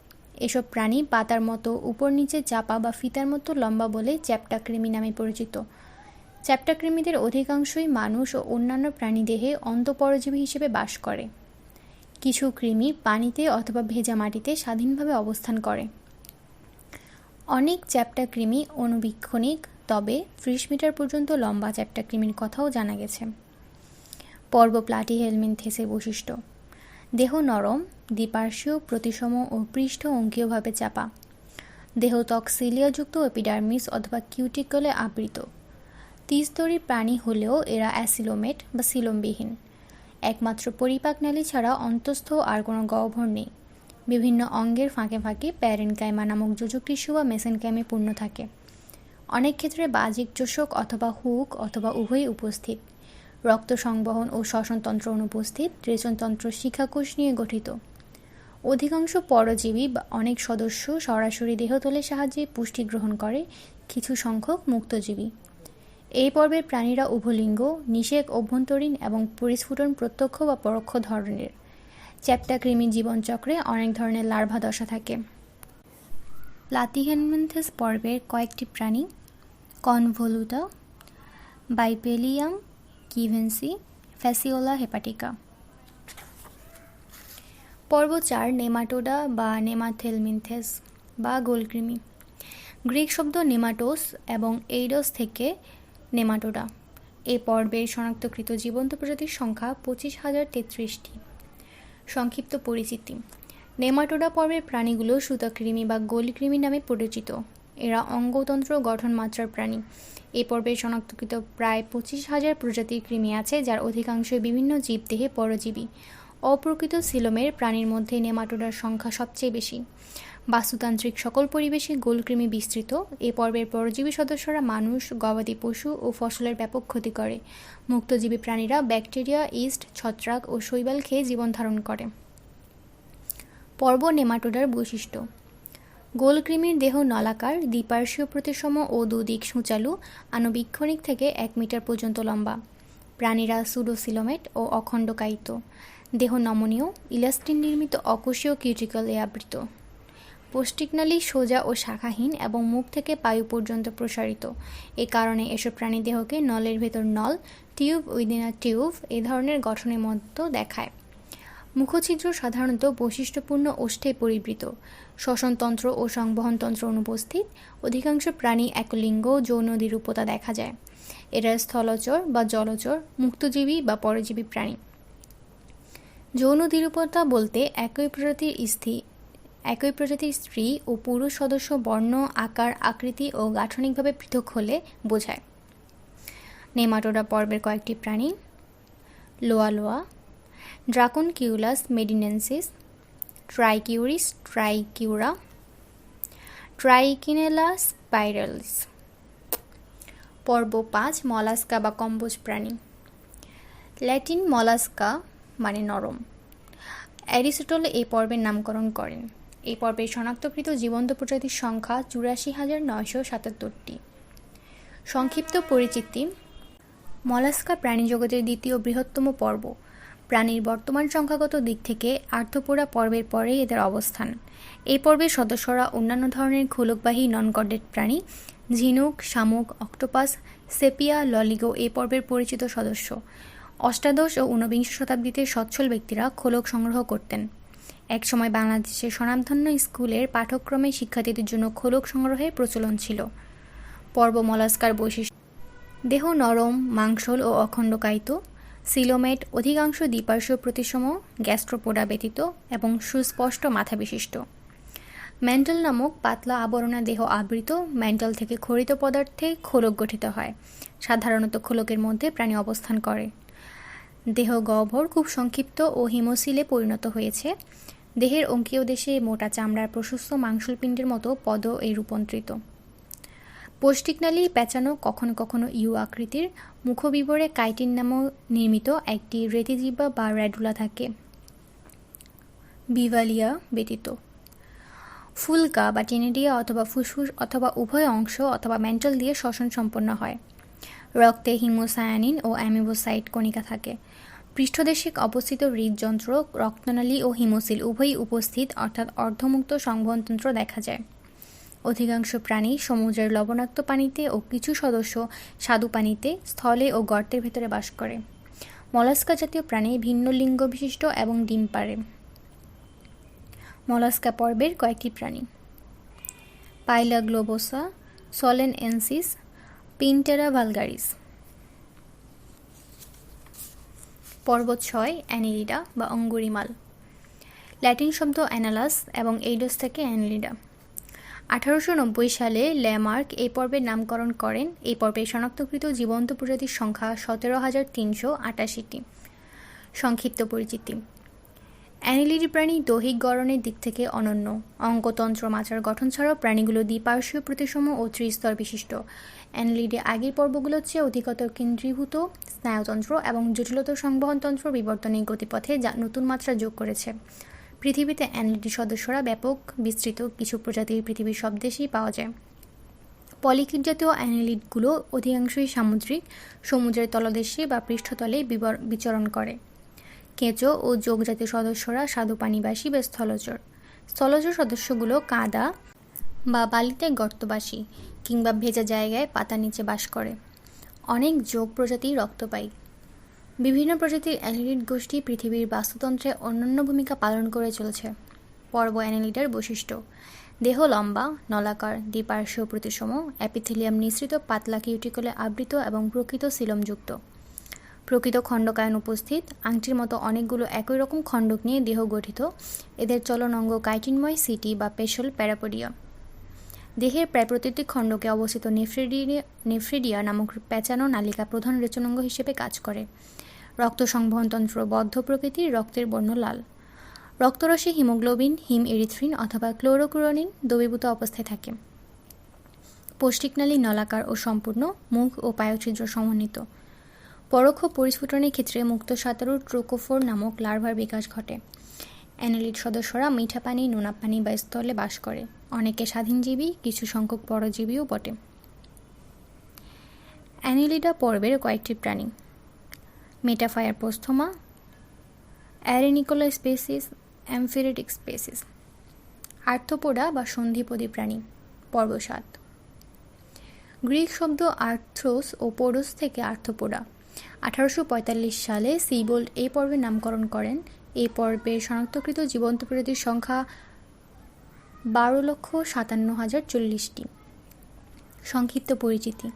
Speaker 1: এসব প্রাণী পাতার মতো উপর নিচে চাপা বা ফিতার মতো লম্বা বলে চ্যাপ্টা কৃমি নামে পরিচিত। চ্যাপ্টা কৃমিদের অধিকাংশই মানুষ ও অন্যান্য প্রাণীদেহে অন্তঃপরজীবী হিসেবে বাস করে। কিছু কৃমি পানিতে অথবা ভেজা মাটিতে স্বাধীনভাবে অবস্থান করে। অনেক চ্যাপ্টা কৃমি অণুবীক্ষণিক, তবে ৩০ মিটার পর্যন্ত লম্বা চ্যাপ্টা কৃমির কথাও জানা গেছে। পর্ব প্লাটিহেলমিনথেসের বৈশিষ্ট্য: দেহ নরম, দ্বিপার্শ্বীয়, প্রতিসম ও পৃষ্ঠ অঙ্কীয়ভাবে চাপা। দেহত্বক সিলিয়াযুক্ত এপিডার্মিস অথবা কিউটিকলে আবৃত। ত্রিস্তরী প্রাণী হলেও এরা অ্যাসিলোমেট বা সিলোমবিহীন। একমাত্র পরিপাকনালী ছাড়া অন্তঃস্থ আর কোনো গহ্বর নেই। বিভিন্ন অঙ্গের ফাঁকে ফাঁকে প্যারেনকাইমা নামক যোজক টিস্যু বা মেসেনকাইমে পূর্ণ থাকে। অনেক ক্ষেত্রে বাহ্যিক চোষক অথবা হুক অথবা উভয়ই উপস্থিত। রক্ত সংবহন ও শ্বসনতন্ত্র অনুপস্থিত। রেচনতন্ত্র শিখাকোষ নিয়ে গঠিত। অধিকাংশ পরজীবী বা অনেক সদস্য সরাসরি দেহতলের সাহায্যে পুষ্টি গ্রহণ করে, কিছু সংখ্যক মুক্তজীবী। এই পর্বের প্রাণীরা উভলিঙ্গ, নিষেক অভ্যন্তরীণ এবং পরিস্ফুটন প্রত্যক্ষ বা পরোক্ষ ধরনের। চ্যাপ্টা কৃমির জীবনচক্রে অনেক ধরনের লার্ভা দশা থাকে। প্লাটিহেলমিনথেস পর্বের কয়েকটি প্রাণী: কনভলুটা, বাইপেলিয়াম কিভেন্সি, ফ্যাসিওলা হেপাটিকা। পর্ব ৪: নেমাটোডা বা নেমাথেলমিনথেস বা গোলকৃমি। গ্রিক শব্দ নেমাটোস এবং এইডস থেকে নেমাটোডা। এ পর্বের শনাক্তকৃত জীবন্ত প্রজাতির সংখ্যা ২৫,০৩৩টি। সংক্ষিপ্ত পরিচিতি: নেমাটোডা পর্বের প্রাণীগুলো সুতাকৃমি বা গোলকৃমি নামে পরিচিত। এরা অঙ্গতন্ত্র গঠন মাত্রার প্রাণী। এ পর্বে শনাক্তকৃত প্রায় ২৫,০০০ প্রজাতির কৃমি আছে, যার অধিকাংশই বিভিন্ন জীবদেহে পরজীবী। অপ্রকৃত সিলোমের প্রাণীর মধ্যে নেমাটোডার সংখ্যা সবচেয়ে বেশি। বাস্তুতান্ত্রিক সকল পরিবেশে গোলকৃমি বিস্তৃত। এ পর্বের পরজীবী সদস্যরা মানুষ, গবাদি পশু ও ফসলের ব্যাপক ক্ষতি করে। মুক্তজীবী প্রাণীরা ব্যাকটেরিয়া, ইস্ট, ছত্রাক ও শৈবাল খেয়ে জীবন ধারণ করে। পর্ব নেমাটোডার বৈশিষ্ট্য: গোলকৃমির দেহ নলাকার, দ্বিপার্শ্বীয়, প্রতিসম ও দুদিক সূচালু, আণুবীক্ষণিক থেকে ১ মিটার পর্যন্ত লম্বা। প্রাণীরা সুডোসিলোমেট ও অখণ্ডকায়িত। দেহ নমনীয়, ইলাস্টিন নির্মিত অকোষীয় কিউটিকল এ আবৃত। পৌষ্টিকনালী সোজা ও শাখাহীন এবং মুখ থেকে পায়ু পর্যন্ত প্রসারিত। এ কারণে এসব প্রাণী দেহকে নলের ভেতর নল, টিউব উইদিন আ টিউব এ ধরনের গঠনের মতো দেখায়। মুখছিদ্র সাধারণত বৈশিষ্ট্যপূর্ণ ওষ্ঠে পরিবৃত। শ্বসনতন্ত্র ও সংবহনতন্ত্র অনুপস্থিত। অধিকাংশ প্রাণী একলিঙ্গ, যৌন দ্বিরূপতা দেখা যায়। এরা স্থলচর বা জলচর, মুক্তজীবী বা পরজীবী প্রাণী। যৌন দ্বিরূপতা বলতে একই প্রজাতির স্ত্রী ও পুরুষ সদস্য বর্ণ, আকার, আকৃতি ও গাঠনিকভাবে পৃথক হলে বোঝায়। নেমাটোডা পর্বের কয়েকটি প্রাণী: লোয়া, ড্রাকনকিউলাস মেডিনেন্সিস, ট্রাইকিউরিস ট্রাইকিউরা, ট্রাইকিনেলা স্পাইরালিস। পর্ব ৫: মলাস্কা বা কম্বোজ প্রাণী। ল্যাটিন মলাস্কা মানে নরম। অ্যারিস্টটল এই পর্বের নামকরণ করেন। এই পর্বে শনাক্তকৃত জীবন্ত প্রজাতির সংখ্যা ৮৪,৯৭৭টি। সংক্ষিপ্ত পরিচিতি: মলাস্কা প্রাণীজগতের দ্বিতীয় বৃহত্তম পর্ব। প্রাণীর বর্তমান সংখ্যাগত দিক থেকে আর্থ্রোপোডা পর্বের পরেই এদের অবস্থান। এই পর্বের সদস্যরা অন্যান্য ধরনের খোলকবাহী নন-কর্ডেট প্রাণী। ঝিনুক, শামুক, অক্টোপাস, সেপিয়া, ললিগো এই পর্বের পরিচিত সদস্য। অষ্টাদশ ও ঊনবিংশ শতাব্দীতে সচ্ছল ব্যক্তিরা খোলক সংগ্রহ করতেন। একসময় বাংলাদেশের স্বনামধন্য স্কুলের পাঠ্যক্রমে শিক্ষার্থীদের জন্য খোলক সংগ্রহের প্রচলন ছিল। পর্ব মলাস্কার বৈশিষ্ট্য: দেহ নরম, মাংসল ও অখণ্ডকায়িত। সিলোমেট, অধিকাংশ দ্বিপার্শ্বীয়, প্রতিসম, গ্যাস্ট্রোপোডা ব্যতীত, এবং সুস্পষ্ট মাথা বিশিষ্ট। ম্যান্টল নামক পাতলা আবরণা দেহ আবৃত। ম্যান্টল থেকে ক্ষরিত পদার্থে খোলক গঠিত হয়। সাধারণত খোলকের মধ্যে প্রাণী অবস্থান করে। দেহ গহ্বর খুব সংক্ষিপ্ত ও হিমোসিলে পরিণত হয়েছে। দেহের অঙ্কীয় দেশে মোটা চামড়ার প্রশস্ত মাংসলপিণ্ডের মতো পদ এই রূপান্তরিত। পৌষ্টিকনালী পেঁচানো, কখনো কখনো ইউ আকৃতির। মুখবিবরে কাইটিন নামে নির্মিত একটি রেতিজিহ্বা বা র্যাডুলা থাকে, বিভালিয়া ব্যতীত। ফুলকা বা টেনিডিয়া অথবা ফুসফুস অথবা উভয় অংশ অথবা মেন্টাল দিয়ে শ্বসন সম্পন্ন হয়। রক্তে হিমোসায়ানিন ও অ্যামিবোসাইট কণিকা থাকে। পৃষ্ঠদেশে অবস্থিত হৃদযন্ত্র, রক্তনালী ও হিমোসিল উভয়ই উপস্থিত, অর্থাৎ অর্ধমুক্ত সংবহনতন্ত্র দেখা যায়। অধিকাংশ প্রাণী সমুদ্রের লবণাক্ত পানিতে ও কিছু সদস্য স্বাদু পানিতে, স্থলে ও গর্তের ভেতরে বাস করে। মলাস্কা জাতীয় প্রাণী ভিন্ন লিঙ্গ বিশিষ্ট এবং ডিম পাড়ে। মলাস্কা পর্বের কয়েকটি প্রাণী: পাইলা গ্লোবোসা, সলেনএনসিস, পিনটেরা ভালগারিস। পর্ব 6 অ্যানিলিডা বা অঙ্গুরিমাল। ল্যাটিন শব্দ অ্যানালাস এবং এইডস থেকে অ্যানিলিডা। 1890 সালে ল্যামার্ক এই পর্বের নামকরণ করেন। এই পর্বে শনাক্তকৃত জীবন্ত প্রজাতির সংখ্যা 17,388টি। সংক্ষিপ্ত পরিচিতি: অ্যানিলিডি প্রাণী দৈহিক গড়নের দিক থেকে অনন্য। অঙ্গতন্ত্র মাচার গঠন ছাড়াও প্রাণীগুলো দ্বিপার্শ্বীয় প্রতিসম ও ত্রিস্তর বিশিষ্ট। অ্যানিলিডে আগের পর্বগুলোর চেয়ে অধিকতর কেন্দ্রীভূত স্নায়ুতন্ত্র এবং জটিলতর সংবহনতন্ত্র বিবর্তনের গতিপথে যা নতুন মাত্রা যোগ করেছে। পৃথিবীতে অ্যানিলিডি সদস্যরা ব্যাপক বিস্তৃত, কিছু প্রজাতির পৃথিবীর সব দেশেই পাওয়া যায়। পলিকিট জাতীয় অ্যানিলিডগুলো অধিকাংশই সামুদ্রিক, সমুদ্রের তলদেশে বা পৃষ্ঠতলে বিচরণ করে। কেঁচো ও যোগ জাতীয় সদস্যরা স্বাদুপানিবাসী বা স্থলচর। স্থলচর সদস্যগুলো কাদা বা বালিতে গর্তবাসী কিংবা ভেজা জায়গায় পাতার নিচে বাস করে। অনেক যোগ প্রজাতি রক্তপায়ী। বিভিন্ন প্রজাতির অ্যানিলিড গোষ্ঠী পৃথিবীর বাস্তুতন্ত্রে অনন্য ভূমিকা পালন করে চলেছে। পর্ব অ্যানিলিডার বৈশিষ্ট্য: দেহ লম্বা, নলাকার, দ্বিপার্শ্বীয় প্রতিসম, অ্যাপিথেলিয়াম নিঃসৃত পাতলা কিউটিকলে আবৃত এবং প্রকৃত সিলমযুক্ত। প্রকৃত খণ্ডকায়ন উপস্থিত। আংটির মতো অনেকগুলো একই রকম খণ্ডক নিয়ে দেহ গঠিত। এদের চলন অঙ্গ কাইটিনময় সিটি বা পেশল প্যারাপোডিয়া। দেহের প্রায় প্রতিটি খণ্ডকে অবস্থিত নেফ্রিডিয়া নামক প্যাঁচানো নালিকা প্রধান রেচনাঙ্গ হিসেবে কাজ করে। রক্ত সংবহনতন্ত্র বদ্ধ প্রকৃতির, রক্তের বর্ণ লাল। রক্তরসে হিমোগ্লোবিন, হিম এরিথ্রিন অথবা ক্লোরোকুরনিন দ্রবীভূত অবস্থায় থাকে। পৌষ্টিকনালী নলাকার ও সম্পূর্ণ, মুখ ও পায়ুছিদ্র সমন্বিত। পরোক্ষ পরিস্ফুটনের ক্ষেত্রে মুক্ত সাঁতারুর ট্রোকোফোর নামক লার্ভার বিকাশ ঘটে। অ্যানিলিড সদস্যরা মিঠা পানি, নোনা পানি বা স্থলে বাস করে। অনেকে স্বাধীনজীবী, কিছু সংখ্যক পরজীবীও বটে। অ্যানিলিডা পর্বের কয়েকটি প্রাণী: মেটাফায়ার পোস্থোমা, অ্যারেনিকোলা স্পেসিস, অ্যামফিরেটিক স্পেসিস। আর্থ্রোপোডা বা সন্ধিপদী প্রাণী। পর্ব 7। গ্রিক শব্দ আর্থ্রোস ও পোডোস থেকে আর্থ্রোপোডা। 1845 সালে সিবোল্ড এই পর্বের নামকরণ করেন। এই পর্বে শনাক্তকৃত জীবন্ত প্রজাতির সংখ্যা 12,57,040টি। সংক্ষিপ্ত পরিচিতি: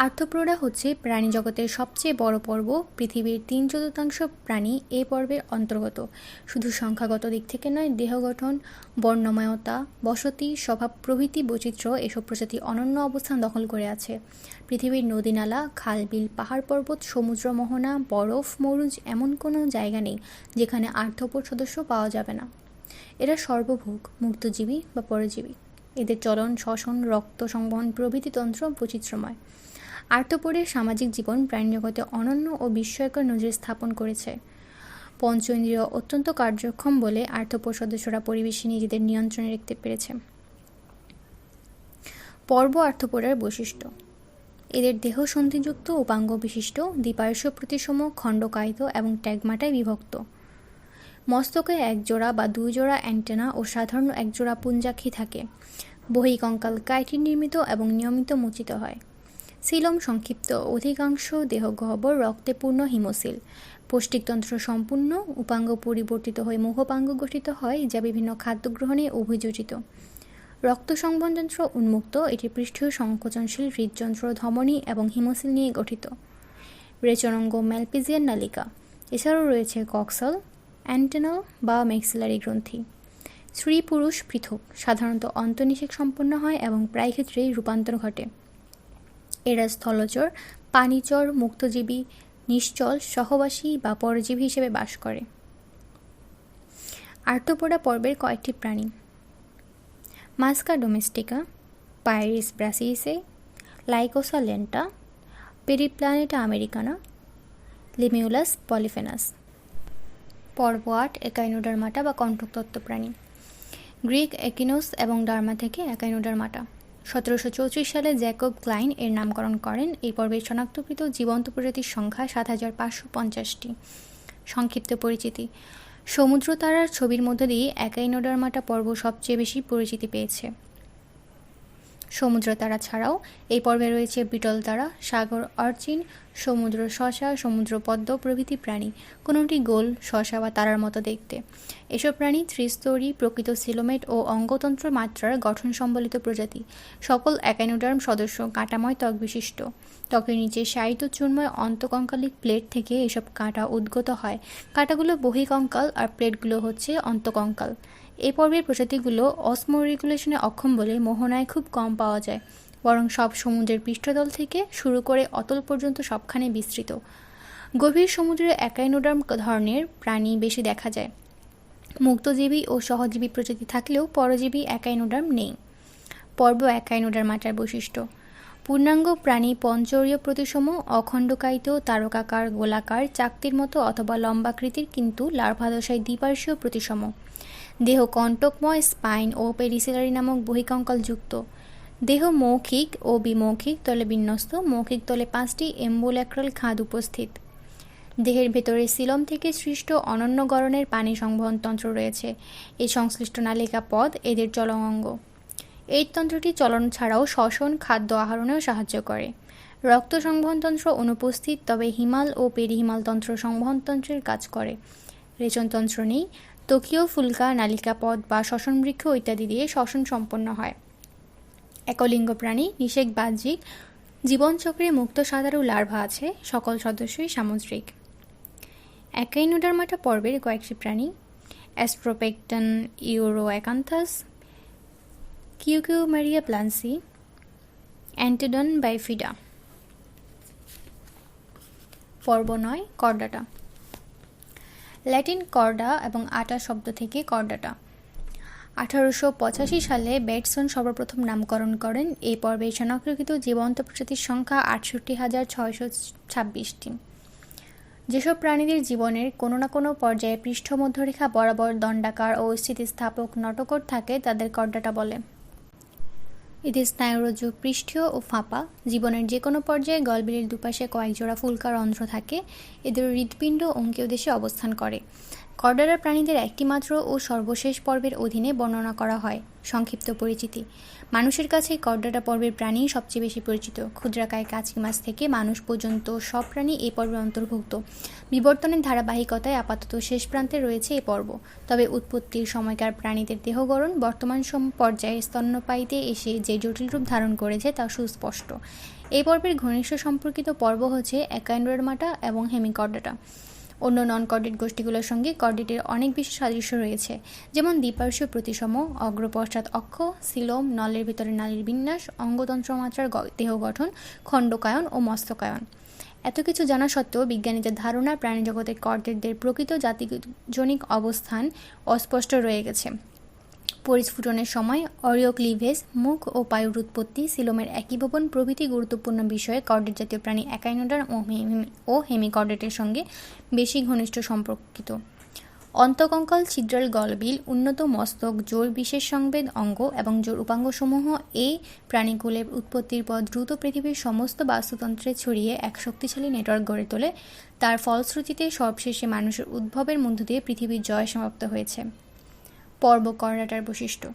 Speaker 1: আর্থ্রোপোডা হচ্ছে প্রাণীজগতের সবচেয়ে বড় পর্ব। পৃথিবীর 3/4 প্রাণী এই পর্বের অন্তর্গত। শুধু সংখ্যাগত দিক থেকে নয়, দেহ গঠন, বর্ণময়তা, বসতি, স্বভাব প্রভৃতি বৈচিত্র্য এসব প্রজাতি অনন্য অবস্থান দখল করে আছে। পৃথিবীর নদীনালা, খাল, বিল, পাহাড় পর্বত, সমুদ্র মোহনা, বরফ, মরুজ এমন কোনো জায়গা নেই যেখানে আর্থ্রোপোড সদস্য পাওয়া যাবে না। এরা সর্বভোগ, মুক্তজীবী বা পরজীবী। এদের চলন, শ্বসন, রক্ত সংবহন প্রভৃতি তন্ত্র বৈচিত্র্যময়। আর্থ্রোপোডের সামাজিক জীবন প্রাণীজগতে অনন্য ও বিস্ময়কর নজির স্থাপন করেছে। পঞ্চ ইন্দ্রিয় অত্যন্ত কার্যক্ষম বলে আর্থ্রোপোড সদস্যরা পরিবেশে নিজেদের নিয়ন্ত্রণে রাখতে পেরেছে। পর্ব আর্থ্রোপোডার বৈশিষ্ট্য: এদের দেহ সন্ধিযুক্ত, উপাঙ্গ বিশিষ্ট, দ্বিপার্শ্বীয় প্রতিসম, খণ্ডকায়িত এবং ট্যাগমাটায় বিভক্ত। মস্তকে একজোড়া বা দুইজোড়া অ্যান্টেনা ও সাধারণ একজোড়া পুঞ্জাক্ষী থাকে। বহিঃকঙ্কাল কাইটিন নির্মিত এবং নিয়মিত মোচিত হয়। সিলম সংক্ষিপ্ত। অধিকাংশ দেহ গহ্বর রক্তে পূর্ণ হিমোসিল। পৌষ্টিকতন্ত্র সম্পূর্ণ। উপাঙ্গ পরিবর্তিত হয়ে মুখোপাঙ্গ গঠিত হয়, যা বিভিন্ন খাদ্য গ্রহণে অভিযোজিত। রক্ত সংবহনতন্ত্র উন্মুক্ত। এটি পৃষ্ঠীয় সংকোচনশীল হৃদযন্ত্র, ধমনী এবং হিমোসিল নিয়ে গঠিত। রেচনাঙ্গ ম্যালপিজিয়ান নালিকা। এছাড়াও রয়েছে কক্সাল, অ্যান্টেনাল বা ম্যাক্সিলারি গ্রন্থি। স্ত্রী পুরুষ পৃথক। সাধারণত অন্তঃনিষেক সম্পন্ন হয় এবং প্রায় ক্ষেত্রেই রূপান্তর ঘটে। এরা স্থলচর, পানিচর, মুক্তজীবী, নিশ্চল, সহবাসী বা পরজীবী হিসেবে বাস করে। আর্থ্রোপোডা পর্বের কয়েকটি প্রাণী: মাস্কা ডোমেস্টিকা, পাইরিস ব্রাসিসে, লাইকোসা লেন্টা, পেরিপ্লানেটা আমেরিকানা, লিমিউলাস পলিফেনাস। পর্ব 8 একাইনোডার্মাটা বা কণ্ঠতত্ত্ব প্রাণী: গ্রিক একিনোস এবং ডার্মা থেকে একাইনোডার্মাটা। 1734 সালে জ্যাকব ক্লাইন এর নামকরণ করেন। এই পর্বের শনাক্তকৃত জীবন্ত প্রজাতির সংখ্যা 7550টি। সংক্ষিপ্ত পরিচিতি: সমুদ্র তারার ছবির মধ্য দিয়ে একাইনোডার্মাটা পর্ব সবচেয়ে বেশি পরিচিতি পেয়েছে। সমুদ্র তারা ছাড়াও এই পর্বে রয়েছে বিটল তারা, সাগর অর্চিন, সমুদ্র শসা, সমুদ্র পদ্ম প্রভৃতি প্রাণী, কোনোটি গোল, শসা বা তারার মতো দেখতে। এসব প্রাণী ত্রিস্তরী, প্রকৃত সিলোমেট ও অঙ্গতন্ত্র মাত্রার গঠন সম্বলিত প্রজাতি। সকল একাইনোডার্ম সদস্য কাঁটাময় ত্বক বিশিষ্ট। ত্বকের নিচে শায়িত চূর্ণময় অন্তকঙ্কালিক প্লেট থেকে এসব কাঁটা উদ্গত হয়। কাঁটাগুলো বহিকঙ্কাল আর প্লেটগুলো হচ্ছে অন্তকঙ্কাল। এই পর্বের প্রজাতিগুলো অসমোরেগুলেশনে অক্ষম বলে মোহনায় খুব কম পাওয়া যায়, বরং সব সমুদ্রের পৃষ্ঠতল থেকে শুরু করে অতল পর্যন্ত সবখানে বিস্তৃত। গভীর সমুদ্রে একাইনোডার্ম ধরনের প্রাণী বেশি দেখা যায়। মুক্তজীবী ও সহজীবী প্রজাতি থাকলেও পরজীবী একাইনোডার্ম নেই। পর্ব একাইনোডার্মাটার বৈশিষ্ট্য: পূর্ণাঙ্গ প্রাণী পঞ্চরীয় প্রতিসম, অখণ্ডকায়িত, তারকাকার, গোলাকার, চাকতির মতো অথবা লম্বাকৃতির, কিন্তু লার্ভাদশায় দ্বিপার্শ্বীয় প্রতিসম। দেহ কণ্টকময়, স্পাইন ও পেরিসেলারি নামক বহিকঙ্কালযুক্ত। দেহ মৌখিক ও বিমৌখিক তলে বিন্যস্ত। মৌখিক তলে 5টি এম্বোল্যাক্রাল খাদ উপস্থিত। দেহের ভেতরে সিলম থেকে সৃষ্ট অনন্য গড়নের পানি সংবহন তন্ত্র রয়েছে। এই সংশ্লিষ্ট নালিকা পদ এদের চলন অঙ্গ। এই তন্ত্রটি চলন ছাড়াও শ্বসন, খাদ্য আহরণেও সাহায্য করে। রক্ত সংবহনতন্ত্র অনুপস্থিত, তবে হিমাল ও পেরিহিমাল তন্ত্র সংবহনতন্ত্রের কাজ করে। রেচনতন্ত্র নেই। ত্বকীয় ফুলকা, নালিকা পদ বা শ্বসন বৃক্ষ ইত্যাদি দিয়ে শ্বসন সম্পন্ন হয়। একলিঙ্গ প্রাণী, নিষেক বাহ্যিক। জীবনচক্রে মুক্ত সাদারু লার্ভা আছে। সকল সদস্যই সামুদ্রিক। একাইনোডার্মাটা পর্বের কয়েকটি প্রাণী: অ্যাস্ট্রোপেকটন ইউরোঅ্যাকান্থাস, কিউকিউমারিয়া প্লান্সি, অ্যান্টিডন বাইফিডা। পর্ব 9: কর্ডাটা। ল্যাটিন কর্ডা এবং আটা শব্দ থেকে কর্ডাটা। 1885 সালে বেটসন সর্বপ্রথম নামকরণ করেন। এই পর্বে শনাক্তকৃত জীবন্ত প্রজাতির সংখ্যা 68,626টি। যেসব প্রাণীদের জীবনের কোনো না কোনো পর্যায়ে পৃষ্ঠ মধ্যরেখা বরাবর দণ্ডাকার ও স্থিতিস্থাপক নটকট থাকে তাদের কর্ডাটা বলে। এদের স্নায়ুরজ্জু পৃষ্ঠীয় ও ফাঁপা। জীবনের যে কোনো পর্যায়ে গলবিলের দুপাশে কয়েক জোড়া ফুলকা রন্ধ্র থাকে। এদের হৃৎপিণ্ড অঙ্কীয় দেশে অবস্থান করে। কর্ডাটা প্রাণীদের একটিমাত্র ও সর্বশেষ পর্বের অধীনে বর্ণনা করা হয়। সংক্ষিপ্ত পরিচিতি: মানুষের কাছে কর্ডাটা পর্বের প্রাণী সবচেয়ে বেশি পরিচিত। ক্ষুদ্রাকায় কাঁচকি মাছ থেকে মানুষ পর্যন্ত সব প্রাণী এই পর্বের অন্তর্ভুক্ত। বিবর্তনের ধারাবাহিকতায় আপাতত শেষ প্রান্তে রয়েছে এই পর্ব। তবে উৎপত্তির সময়কার প্রাণীদের দেহগড়ন বর্তমান পর্যায়ে স্তন্যপায়ীতে এসে যে জটিল রূপ ধারণ করেছে তা সুস্পষ্ট। এই পর্বের ঘনিষ্ঠ সম্পর্কিত পর্ব হচ্ছে একাইনোডার্মাটা এবং হেমিকর্ডাটা। অন্য নন কর্ডেট গোষ্ঠীগুলোর সঙ্গে কর্ডেটের অনেক বেশি সাদৃশ্য রয়েছে, যেমন দ্বিপার্শ্বীয় প্রতিসম, অগ্রপশ্চাৎ অক্ষ, সিলোম, নলের ভিতরে নালীর বিন্যাস, অঙ্গতন্ত্রমাত্রার দেহ গঠন, খণ্ডকায়ন ও মস্তকায়ন। এত কিছু জানা সত্ত্বেও বিজ্ঞানীদের ধারণা প্রাণীজগতে কর্ডেটদের প্রকৃত জাতিজনিক অবস্থান অস্পষ্ট রয়ে গেছে। পরিস্ফুটনের সময় অরিওক্লিভেজ, মুখ ও পায়ুর উৎপত্তি, সিলোমের একীভবন প্রভৃতি গুরুত্বপূর্ণ বিষয়ে কর্ডেট জাতীয় প্রাণী একাইনোডার্ম ও হেমিকর্ডেটের সঙ্গে বেশি ঘনিষ্ঠ সম্পর্কিত। অন্তকঙ্কাল, ছিদ্রাল গলবিল, উন্নত মস্তক, জোর বিশেষ সংবেদ অঙ্গ এবং জোর উপাঙ্গসমূহ এই প্রাণীকুলের উৎপত্তির পর দ্রুত পৃথিবীর সমস্ত বাস্তুতন্ত্রে ছড়িয়ে এক শক্তিশালী নেটওয়ার্ক গড়ে তোলে। তার ফলশ্রুতিতে সবশেষে মানুষের উদ্ভবের মধ্য দিয়ে পৃথিবীর জয় সমাপ্ত হয়েছে। পর্ব কর্ডাটার বৈশিষ্ট্য: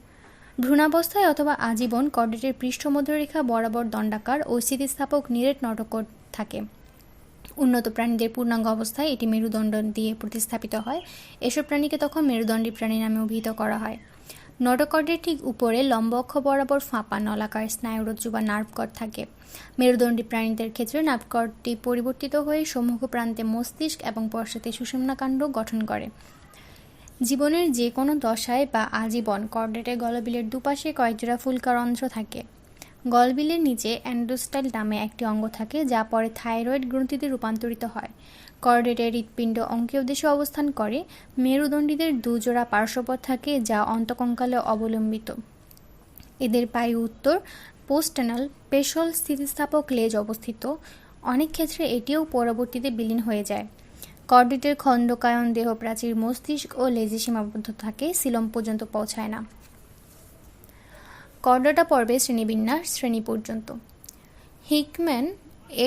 Speaker 1: ভ্রূণাবস্থায় অথবা আজীবন কর্ডেটের পৃষ্ঠ মধ্যরেখা বরাবর দণ্ডাকার ও স্থিতিস্থাপক নিরেট নটকট থাকে। উন্নত প্রাণীদের পূর্ণাঙ্গ অবস্থায় এটি মেরুদণ্ড দিয়ে প্রতিস্থাপিত হয়। এসব প্রাণীকে তখন মেরুদণ্ডী প্রাণী নামে অভিহিত করা হয়। নটকর্ডের ঠিক উপরে লম্ব অক্ষ বরাবর ফাঁপা নলাকার স্নায়ুরজ্জু বা নার্ভ কর্ড থাকে। মেরুদণ্ডী প্রাণীদের ক্ষেত্রে নার্ভ কর্ডটি পরিবর্তিত হয়ে সম্মুখ প্রান্তে মস্তিষ্ক এবং পশ্চাতে সুষুম্নাকাণ্ড গঠন করে। জীবনের যে কোনো দশায় বা আজীবন কর্ডেটের গলবিলের দুপাশে কয়েকজোড়া ফুলকা রন্ধ্র থাকে। গলবিলের নিচে অ্যান্ডোস্টাইল নামে একটি অঙ্গ থাকে, যা পরে থাইরয়েড গ্রন্থিতে রূপান্তরিত হয়। কর্ডেটের হৃৎপিণ্ড অঙ্কীয় দেশে অবস্থান করে। মেরুদণ্ডীদের দুজোড়া পার্শ্বপদ থাকে, যা অন্তকঙ্কালে অবলম্বিত। এদের পায়ু উত্তর পোস্টেনাল পেশল স্থিতিস্থাপক লেজ অবস্থিত। অনেক ক্ষেত্রে এটিও পরবর্তীতে বিলীন হয়ে যায়। কর্ডেটের খণ্ডকায়ন দেহ প্রাচীর মস্তিষ্ক ও লেজে সীমাবদ্ধ থাকে, সিলম পর্যন্ত পৌঁছায় না। করডাটা পর্বের শ্রেণীবিন্যাস শ্রেণী পর্যন্ত। হিকম্যান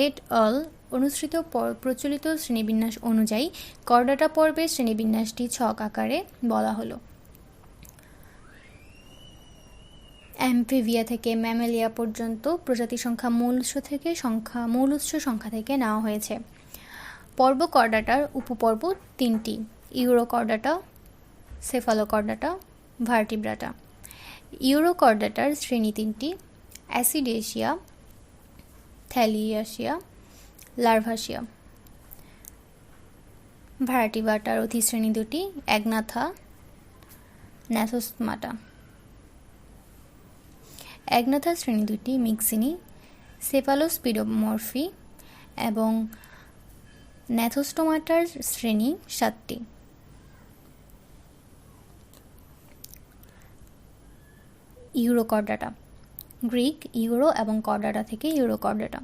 Speaker 1: এট আল অনুসৃত প্রচলিত শ্রেণীবিন্যাস অনুযায়ী করডাটা পর্বের শ্রেণীবিন্যাসটি ছক আকারে বলা হলো। অ্যাম্ফিবিয়া থেকে ম্যামেলিয়া পর্যন্ত প্রজাতি সংখ্যা মূল উৎস সংখ্যা থেকে নেওয়া হয়েছে। পর্ব করডাটার উপপর্ব তিনটি: ইউরোকর্ডাটা, সেফালোকর্ডাটা, ভার্টিব্রাটা। ইউরোকর্ডাটার শ্রেণী তিনটি: অ্যাসিডেশিয়া, থ্যালিয়াসিয়া, লার্ভাসিয়া। ভার্টিব্রাটার অধিশ্রেণী দুটি: অ্যাগনাথা, ন্যাথোস্টমাটা। অ্যাগনাথা শ্রেণী দুটি: মিক্সিনি, সেফালোস্পিডোমরফি এবং ন্যাথোস্টোমাটার শ্রেণী 7টি। ইউরোকর্ডাটা, গ্রিক ইউরো এবং কর্ডাটা থেকে ইউরোকর্ডাটা।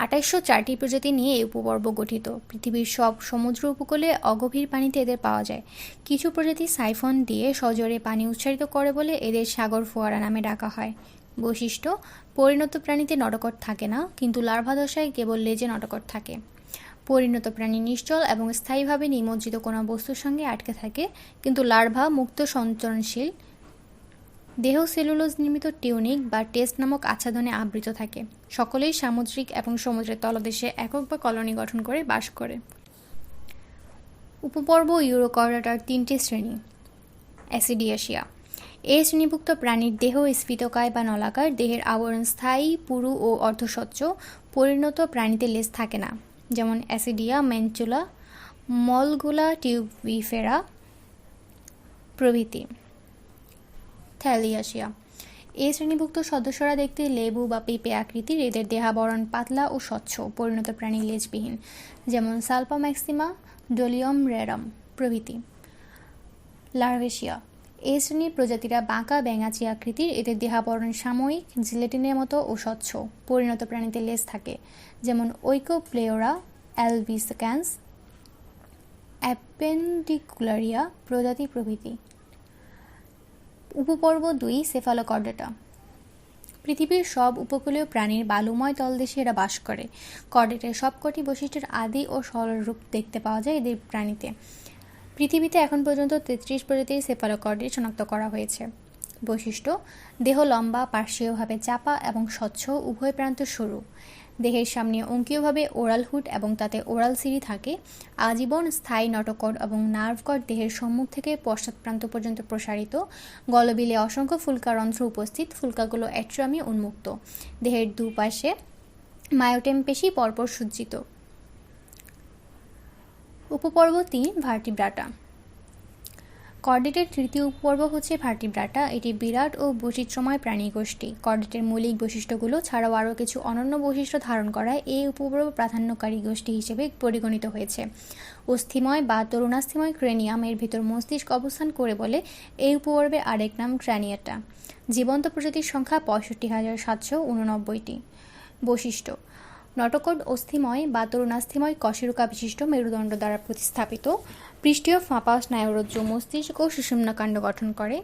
Speaker 1: 2804টি প্রজাতি নিয়ে এই উপপর্ব গঠিত। পৃথিবীর সব সমুদ্র উপকূলে অগভীর পানিতে এদের পাওয়া যায়। কিছু প্রজাতি সাইফন দিয়ে সজোরে পানি উচ্চারিত করে বলে এদের সাগর ফোয়ারা নামে ডাকা হয়। বৈশিষ্ট্য: পরিণত প্রাণীতে নটকট থাকে না, কিন্তু লার্ভা দশায় কেবল লেজে নটকট থাকে। পরিণত প্রাণী নিশ্চল এবং স্থায়ীভাবে নিমজ্জিত কোনো বস্তুর সঙ্গে আটকে থাকে, কিন্তু লার্ভা মুক্ত সঞ্চরণশীল। দেহ সেলুলোজ নির্মিত টিউনিক বা টেস্ট নামক আচ্ছাদনে আবৃত থাকে। সকলেই সামুদ্রিক এবং সমুদ্রের তলদেশে একক বা কলোনি গঠন করে বাস করে। উপপর্ব ইউরোকর্ডাটার 3টি শ্রেণী: অ্যাসিডিয়াসিয়া। এই শ্রেণীভুক্ত প্রাণীর দেহ স্ফীতকায় বা নলাকার, দেহের আবরণ স্থায়ী, পুরু ও অর্ধস্বচ্ছ। পরিণত প্রাণীতে লেজ থাকে না, যেমন অ্যাসিডিয়া, ম্যান্টুলা, মলগুলা টিউবিফেরা প্রভৃতি। থ্যালিয়াসিয়া। এই শ্রেণীভুক্ত সদস্যরা দেখতে লেবু বা পেঁপে আকৃতির। এদের দেহাবরণ পাতলা ও স্বচ্ছ। পরিণত প্রাণী লেজবিহীন, যেমন সালপা ম্যাক্সিমা, ডোলিয়াম রেরাম প্রভৃতি। লার্ভেশিয়া। এই শ্রেণীর প্রজাতিরা বাঁকা ব্যাঙাচি আকৃতির। এদের দেহাবরণ সাময়িক, জিলেটিনের মতো ও স্বচ্ছ। পরিণত প্রাণীতে লেজ থাকে, যেমন ওইকোপ্লেওরা অ্যালবিসিক্যান্স, অ্যাপেন্ডিকুলারিয়া প্রজাতি প্রভৃতি। উপপর্ব 2 সেফালোকর্ডাটা। পৃথিবীর সব উপকূলীয় প্রাণীর বালুময় তলদেশে এরা বাস করে। কর্ডেটের সবকটি বৈশিষ্ট্যের আদি ও সরল রূপ দেখতে পাওয়া যায় এদের প্রাণীতে। পৃথিবীতে এখন পর্যন্ত 33 প্রজাতির সেফালোকর্ডেট শনাক্ত করা হয়েছে। বৈশিষ্ট্য: দেহ লম্বা, পার্শ্বীয়ভাবে চাপা এবং স্বচ্ছ, উভয় প্রান্ত সরু। দেহের সামনে অঙ্কীয়ভাবে ওরাল হুড এবং তাতে ওরাল সিরি থাকে। আজীবন স্থায়ী নটকট এবং নার্ভকট দেহের সম্মুখ থেকে পশ্চাৎ প্রান্ত পর্যন্ত প্রসারিত। গলবিলে অসংখ্য ফুলকারন্ধ্র উপস্থিত। ফুলকাগুলো অ্যাট্রামে উন্মুক্ত। দেহের দুপাশে মায়োটেম পেশি পরপর সজ্জিত। উপপর্ব 3 ভার্টিব্রাটা। কর্ডেটের তৃতীয় উপপর্ব হচ্ছে ভার্টিব্রাটা। এটি বিরাট ও বৈচিত্র্যময় প্রাণী গোষ্ঠী। কর্ডেটের মৌলিক বৈশিষ্ট্যগুলো ছাড়াও আরও কিছু অনন্য বৈশিষ্ট্য ধারণ করায় এই উপপর্ব প্রাধান্যকারী গোষ্ঠী হিসেবে পরিগণিত হয়েছে। অস্থিময় বা তরুণাস্থিময় ক্রেনিয়াম এর ভিতর মস্তিষ্ক অবস্থান করে বলে এই উপপর্বের আরেক নাম ক্র্যানিয়াটা। জীবন্ত প্রজাতির সংখ্যা 65,789টি। বৈশিষ্ট্য: নটকট অস্থিময় বা তরুণাস্থিময় কশেরুকা বিশিষ্ট মেরুদণ্ড দ্বারা প্রতিস্থাপিত। পৃষ্ঠীয় ফাঁপা স্নায়ুরজ্জ মস্তিষ্ক ও সুষুম্নাকাণ্ড গঠন করে।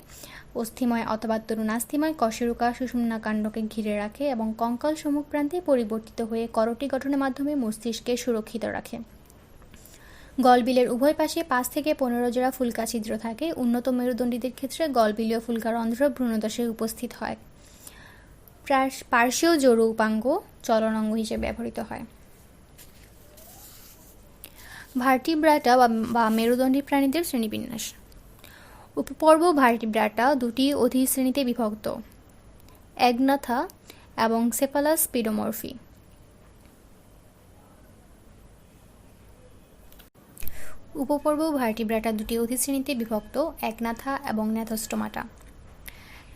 Speaker 1: অস্থিময় অথবা তরুণাস্থিময় কশেরুকা সুষুম্নাকাণ্ডকে ঘিরে রাখে এবং কঙ্কাল সম্মুখ প্রান্তে পরিবর্তিত হয়ে করটি গঠনের মাধ্যমে মস্তিষ্ককে সুরক্ষিত রাখে। গলবিলের উভয় পাশে 5 থেকে 15 জোড়া ফুলকা ছিদ্র থাকে। উন্নত মেরুদণ্ডীদের ক্ষেত্রে গলবিলীয় ফুলকারন্ধ্র ভ্রূণদশায় উপস্থিত হয়। পার্শ্বীয় জড় উপাঙ্গ চলনাঙ্গ হিসেবে ব্যবহৃত হয়। ভার্টিব্রাটা বা মেরুদণ্ডী প্রাণীদের শ্রেণীবিন্যাস। উপপর্ব ভার্টিব্রাটা 2টি অধিশ্রেণীতে বিভক্ত: অ্যাগনাথা এবং সেফালোস্পিডোমরফি। উপপর্ব ভার্টিব্রাটা 2টি অধিশ্রেণীতে বিভক্ত: অ্যাগনাথা এবং ন্যাথোস্টোমাটা।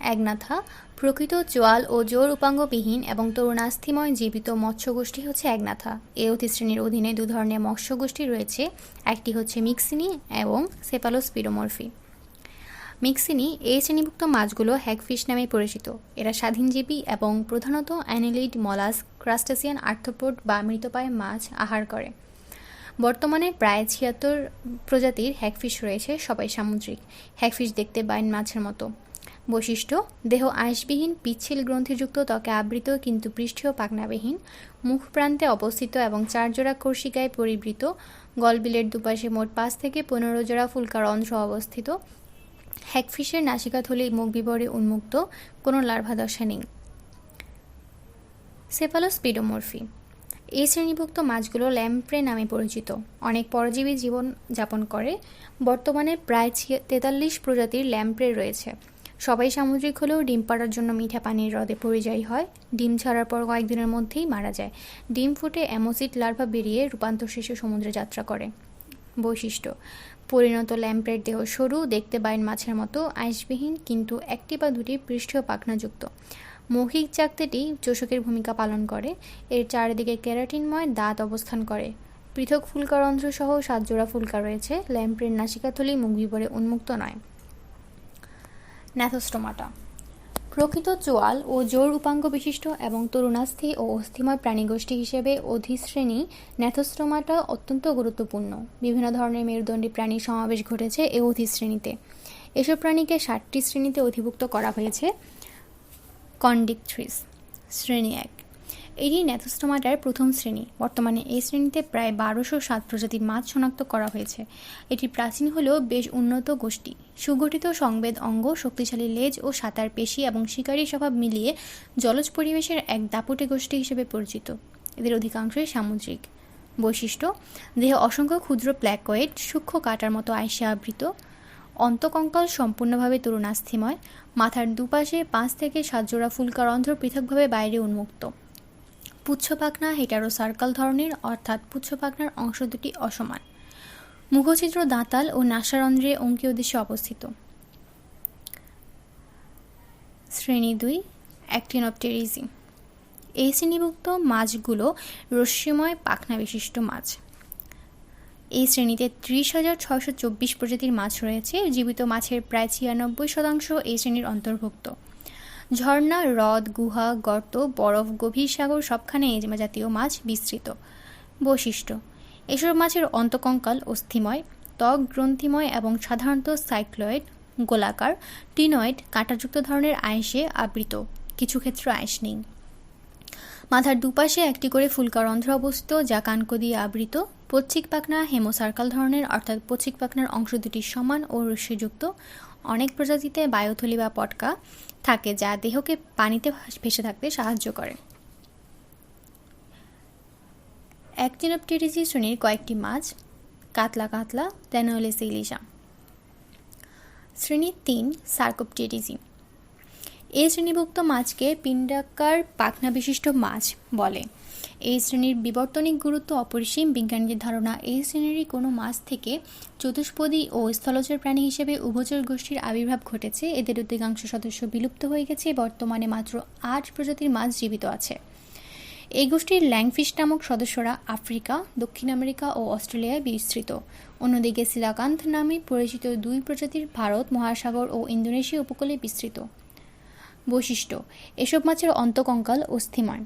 Speaker 1: অ্যাগনাথা প্রকৃত চোয়াল ও জোড় উপাঙ্গবিহীন এবং তরুণাস্থিময় জীবিত মৎস্যগোষ্ঠী হচ্ছে অ্যাগনাথা। এই অধিশ্রেণীর অধীনে 2 ধরনের মৎস্যগোষ্ঠী রয়েছে। একটি হচ্ছে মিক্সিনি এবং সেফালোস্পিডোমরফি। মিক্সিনি এই শ্রেণীভুক্ত মাছগুলো হ্যাগফিশ নামে পরিচিত। এরা স্বাধীনজীবী এবং প্রধানত অ্যানেলিড, মলাস্ক, ক্রাস্টাসিয়ান, আর্থ্রোপোড বা মৃতপ্রায় মাছ আহার করে। বর্তমানে প্রায় 76 প্রজাতির হ্যাগফিশ রয়েছে, সবাই সামুদ্রিক। হ্যাগফিশ দেখতে বাইন মাছের মতো। বৈশিষ্ট্য: দেহ আঁশবিহীন, পিচ্ছিল গ্রন্থিযুক্ত, ত্বকে আবৃত কিন্তু পৃষ্ঠীয় পাখনাবিহীন, মুখ প্রান্তে অবস্থিত এবং 4 জোড়া কর্ষিকায় পরিবৃত। গলবিলের দুপাশে মোট 5 থেকে 15 জোড়া ফুলকা রন্ধ্র অবস্থিত। হ্যাগফিশের নাসিকাথলি মুখ বিবরে উন্মুক্ত, কোনো লার্ভা দশা নেই। সেফালোস্পিডোমর্ফি: এই শ্রেণীভুক্ত মাছগুলো ল্যাম্প্রে নামে পরিচিত। অনেক পরজীবী জীবন যাপন করে। বর্তমানে প্রায় 43 প্রজাতির ল্যাম্প্রে রয়েছে। সবাই সামুদ্রিক হলেও ডিম পাড়ার জন্য মিঠা পানির হ্রদে পরিযায়ী হয়। ডিম ছাড়ার পর কয়েকদিনের মধ্যেই মারা যায়। ডিম ফুটে অ্যামোসিড লার্ভা বেরিয়ে রূপান্তর শেষে সমুদ্রে যাত্রা করে। বৈশিষ্ট্য: পরিণত ল্যাম্প্রের দেহ সরু, দেখতে বাইন মাছের মতো, আঁশবিহীন কিন্তু 1টি বা 2টি পৃষ্ঠীয় পাখনাযুক্ত। মৌখিক চাকতিটি চোষকের ভূমিকা পালন করে। এর চারিদিকে কেরাটিনময় দাঁত অবস্থান করে। পৃথক ফুলকা রন্ধ্র সহ 7 জোড়া ফুলকা রয়েছে। ল্যাম্প্রের নাসিকাথলি মুখ বিবরে উন্মুক্ত নয়। ন্যাথোস্টোমাটা: প্রকৃত চোয়াল ও জোড় উপাঙ্গ বিশিষ্ট এবং তরুণাস্থি ও অস্থিময় প্রাণীগোষ্ঠী হিসেবে অধিশ্রেণী ন্যাথোস্টোমাটা অত্যন্ত গুরুত্বপূর্ণ। বিভিন্ন ধরনের মেরুদণ্ডী প্রাণীর সমাবেশ ঘটেছে এই অধিশ্রেণীতে। এসব প্রাণীকে 7টি শ্রেণীতে অধিভুক্ত করা হয়েছে। কন্ডিকথ্রিস। শ্রেণী 1: এটি ন্যাথোস্টোমাটার প্রথম শ্রেণী। বর্তমানে এই শ্রেণীতে প্রায় 1207 প্রজাতির মাছ শনাক্ত করা হয়েছে। এটি প্রাচীন হলেও বেশ উন্নত গোষ্ঠী। সুগঠিত সংবেদ অঙ্গ, শক্তিশালী লেজ ও সাঁতার পেশি এবং শিকারী স্বভাব মিলিয়ে জলজ পরিবেশের এক দাপুটে গোষ্ঠী হিসেবে পরিচিত। এদের অধিকাংশই সামুদ্রিক। বৈশিষ্ট্য: দেহে অসংখ্য ক্ষুদ্র প্ল্যাকয়েড, সূক্ষ্ম কাঁটার মতো আইসে আবৃত। অন্তকঙ্কাল সম্পূর্ণভাবে তরুণাস্থিময়। মাথার দুপাশে 5 থেকে 7 জোড়া ফুলকা রন্ধ্র পৃথকভাবে বাইরে উন্মুক্ত। পুচ্ছপাখনা হেটারোসার্কাল ধরনের, অর্থাৎ পুচ্ছপাখনার অংশ দুটি অসমান। মুখছিদ্র দাঁতাল ও নাসারন্ধ্রে অঙ্কীয় দেশে অবস্থিত। শ্রেণী 2: অ্যাক্টিনোপটেরিজি। এই শ্রেণীভুক্ত মাছগুলো রশ্মিময় পাখনা বিশিষ্ট মাছ। এই শ্রেণীতে 30,624 প্রজাতির মাছ রয়েছে। জীবিত মাছের প্রায় 96% এই শ্রেণীর অন্তর্ভুক্ত। ঝর্ণা, হ্রদ, গুহা, গর্ত, বরফ, গভীর সাগর সবখানে এই জাতীয় মাছ বিস্তৃত। বৈশিষ্ট্য: এসব মাছের অন্তকঙ্কাল অস্থিময়, ত্বক গ্রন্থিময় এবং সাধারণত সাইক্লয়েড, গোলাকার, টিনয়েড, কাঁটাযুক্ত ধরনের আঁশে আবৃত। কিছু ক্ষেত্রে আঁশ নেই। মাথার দুপাশে 1টি করে ফুলকা রন্ধ্র অবস্থিত, যা কানকো দিয়ে আবৃত। পশ্চিক পাখনা হেমোসার্কাল ধরনের, অর্থাৎ পশ্চিক পাখনার অংশ দুটি সমান ও রশ্মিযুক্ত। অনেক প্রজাতিতে বায়ুথলি বা পটকা থাকে, যা দেহকে পানিতে ভেসে থাকতে সাহায্য করে। অ্যাক্টিনোপটেরিজি শ্রেণীর কয়েকটি মাছ: কাতলা কাতলা, ট্যানোলেস ইলিশা। শ্রেণী 3: সার্কোপটেরিজি। এই শ্রেণীভুক্ত মাছকে পিণ্ডাকার পাখনা বিশিষ্ট মাছ বলে। এই শ্রেণীর বিবর্তনিক গুরুত্ব অপরিসীম। বিজ্ঞানীদের ধারণা, এই শ্রেণীরই কোনো মাছ থেকে চতুষ্পদী ও স্থলচর প্রাণী হিসেবে উভচর গোষ্ঠীর আবির্ভাব ঘটেছে। এদের অধিকাংশ সদস্য বিলুপ্ত হয়ে গেছে। বর্তমানে মাত্র 8 প্রজাতির মাছ জীবিত আছে। এই গোষ্ঠীর ল্যাংফিশ নামক সদস্যরা আফ্রিকা, দক্ষিণ আমেরিকা ও অস্ট্রেলিয়ায় বিস্তৃত। অন্যদিকে সিলাকান্থ নামে পরিচিত 2 প্রজাতির ভারত মহাসাগর ও ইন্দোনেশিয়া উপকূলে বিস্তৃত। বৈশিষ্ট্য: এসব মাছের অন্তকঙ্কাল অস্থিময়।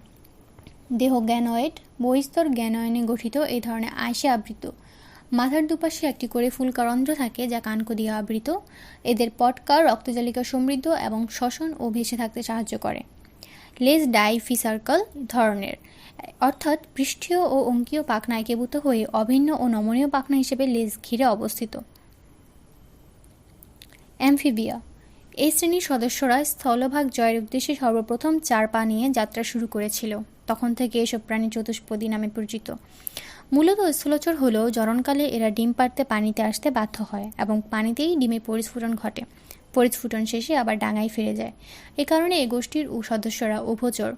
Speaker 1: দেহ গ্যানয়েড, বহিস্তর গ্যানয়নে গঠিত। এই ধরনের আঁশে আবৃত। মাথার দুপাশে 1টি করে ফুলকা রন্ধ্র থাকে, যা কানকো দিয়ে আবৃত। এদের পটকা রক্তজালিকা সমৃদ্ধ এবং শ্বসন ও ভেসে থাকতে সাহায্য করে। লেজ ডাইফিসার্কাল ধরনের, অর্থাৎ পৃষ্ঠীয় ও অঙ্কীয় পাখনা একীভূত হয়ে অভিন্ন ও নমনীয় পাখনা হিসেবে লেজ ঘিরে অবস্থিত। অ্যামফিবিয়া। এই শ্রেণীর সদস্যরা স্থলভাগ জয়ের উদ্দেশ্যে সর্বপ্রথম 4 পা নিয়ে যাত্রা শুরু করেছিল। তখন থেকে এসব প্রাণী চতুষ্পদী নামে পরিচিত। মূলত স্থলচর হলেও জরণকালে এরা ডিম পাড়তে পানিতে আসতে বাধ্য হয় এবং পানিতেই ডিমের পরিস্ফুটন ঘটে। পরিস্ফুটন শেষে আবার ডাঙায় ফিরে যায়। এ কারণে এ গোষ্ঠীর সদস্যরা উভচর।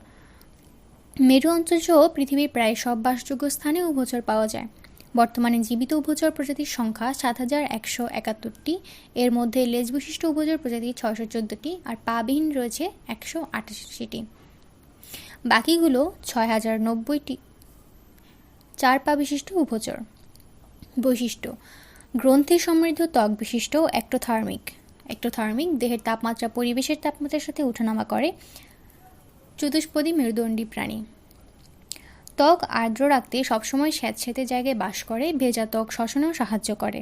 Speaker 1: মেরু অঞ্চলসহ পৃথিবীর প্রায় সব বাসযোগ্য স্থানে উভচর পাওয়া যায়। বর্তমানে জীবিত উভচর প্রজাতির সংখ্যা 7,171টি। এর মধ্যে লেজ বিশিষ্ট উভচর প্রজাতি 614টি আর পাবিহীন রয়েছে 188টি। বাকিগুলো 6,090টি 4 পা বিশিষ্ট উভচর। বৈশিষ্ট্য: গ্রন্থি সমৃদ্ধ ত্বক বিশিষ্ট, একটোথার্মিক, দেহের তাপমাত্রা পরিবেশের তাপমাত্রার সাথে ওঠানামা করে। চতুষ্পদী মেরুদণ্ডী প্রাণী। ত্বক আর্দ্র রাখতে সবসময় স্যাঁতসেঁতে জায়গায় বাস করে। ভেজা ত্বক শ্বসনেও সাহায্য করে।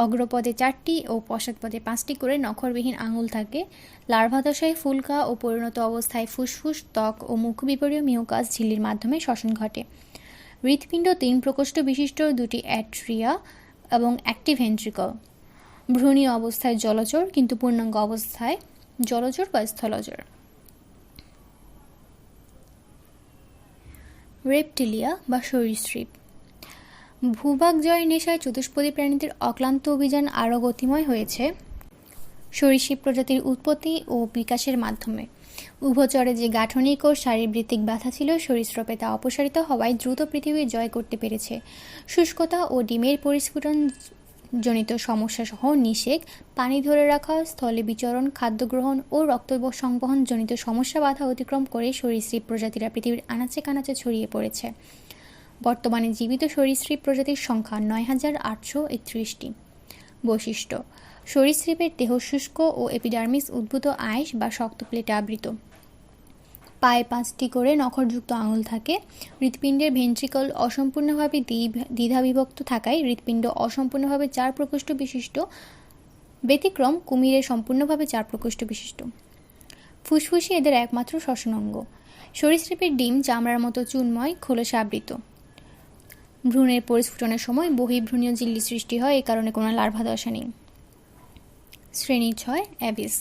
Speaker 1: অগ্রপদে 4টি ও পশ্চাৎপদে 5টি করে নখরবিহীন আঙুল থাকে। লার্ভাদশায় ফুলকা ও পরিণত অবস্থায় ফুসফুস, ত্বক ও মুখবিপরীয় মিউকাস ঝিল্লির মাধ্যমে শ্বসন ঘটে। হৃৎপিণ্ড 3 প্রকোষ্ঠ বিশিষ্ট, 2টি অ্যাট্রিয়া এবং 1টি ভেন্ট্রিকল। ভ্রূণীয় অবস্থায় জলচর, কিন্তু পূর্ণাঙ্গ অবস্থায় জলচর বা স্থলচর। রেপটিলিয়া বা সরীসৃপ। ভূভাগ জয়ের নেশায় চতুষ্পদী প্রাণীদের অক্লান্ত অভিযান আরও গতিময় হয়েছে সরীসৃপ প্রজাতির উৎপত্তি ও বিকাশের মাধ্যমে। উভচরে যে গাঠনিক ও শারীরবৃত্তিক বাধা ছিল, সরীসৃপে তা অপসারিত হওয়ায় দ্রুত পৃথিবী জয় করতে পেরেছে। শুষ্কতা ও ডিমের পরিস্ফুটন জনিত সমস্যা সহ নিষেক, পানি ধরে রাখা, স্থলে বিচরণ, খাদ্য গ্রহণ ও রক্ত সংবহন জনিত সমস্যা বাধা অতিক্রম করে সরীসৃপ প্রজাতিরা পৃথিবীর আনাচে কানাচে ছড়িয়ে পড়েছে। বর্তমানে জীবিত সরীসৃপ প্রজাতির সংখ্যা ৯,৮৩১টি। বৈশিষ্ট্য: সরীসৃপের দেহ শুষ্ক ও এপিডার্মিস উদ্ভূত আঁশ বা শক্ত প্লেটে আবৃত। পায়ে 5টি করে নখরযুক্ত আঙুল থাকে। হৃৎপিণ্ডের ভেন্ট্রিকল অসম্পূর্ণভাবে দ্বিধাবিভক্ত থাকায় হৃৎপিণ্ড অসম্পূর্ণভাবে 4 প্রকোষ্ঠ বিশিষ্ট। ব্যতিক্রম কুমিরের সম্পূর্ণভাবে 4 প্রকোষ্ঠ বিশিষ্ট। ফুসফুসই এদের একমাত্র শ্বসন অঙ্গ। সরীসৃপের ডিম চামড়ার মতো চুনময় খোলসে আবৃত। ভ্রূণের পরিস্ফুটনের সময় বহির্ভ্রূণীয় ঝিল্লি সৃষ্টি হয়, এ কারণে কোনো লার্ভা দশা নেই। শ্রেণী 6 অ্যাবিস।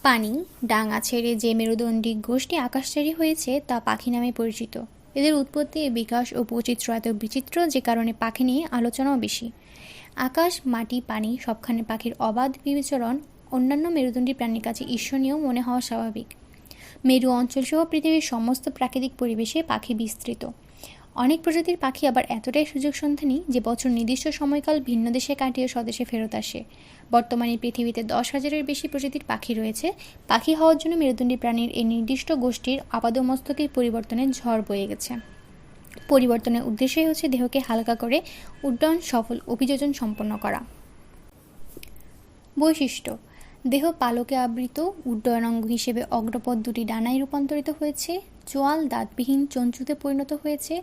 Speaker 1: পানি, ডাঙা ছেড়ে যে মেরুদণ্ডী গোষ্ঠী আকাশচারী হয়েছে তা পাখি নামে পরিচিত। এদের উৎপত্তি, বিকাশ ও বৈচিত্র্য এত বিচিত্র যে কারণে পাখি নিয়ে আলোচনাও বেশি। আকাশ, মাটি, পানি সবখানে পাখির অবাধ বিচরণ অন্যান্য মেরুদণ্ডী প্রাণীর কাছে ঈর্ষণীয় মনে হওয়া স্বাভাবিক। মেরু অঞ্চলসহ পৃথিবীর সমস্ত প্রাকৃতিক পরিবেশে পাখি বিস্তৃত। অনেক প্রজাতির পাখি আবার এতটাই সুযোগ সন্ধানী যে বছর নির্দিষ্ট সময়কাল ভিন্ন দেশে কাটিয়ে স্বদেশে ফেরত আসে। বর্তমানে পৃথিবীতে 10,000-এর বেশি প্রজাতির পাখি রয়েছে। পাখি হওয়ার জন্য মেরুদণ্ডী প্রাণীর এই নির্দিষ্ট গোষ্ঠীর আপাদমস্তকে পরিবর্তনের ঝড় বয়ে গেছে। পরিবর্তনের উদ্দেশ্যই হচ্ছে দেহকে হালকা করে উড্ডয়ন সফল অভিযোজন সম্পন্ন করা। বৈশিষ্ট্য: দেহ পালকে আবৃত। উড্ডয়নাঙ্গ হিসেবে অগ্রপদ 2টি ডানায় রূপান্তরিত হয়েছে। চোয়াল দাঁতবিহীন চঞ্চুতে পরিণত হয়েছে।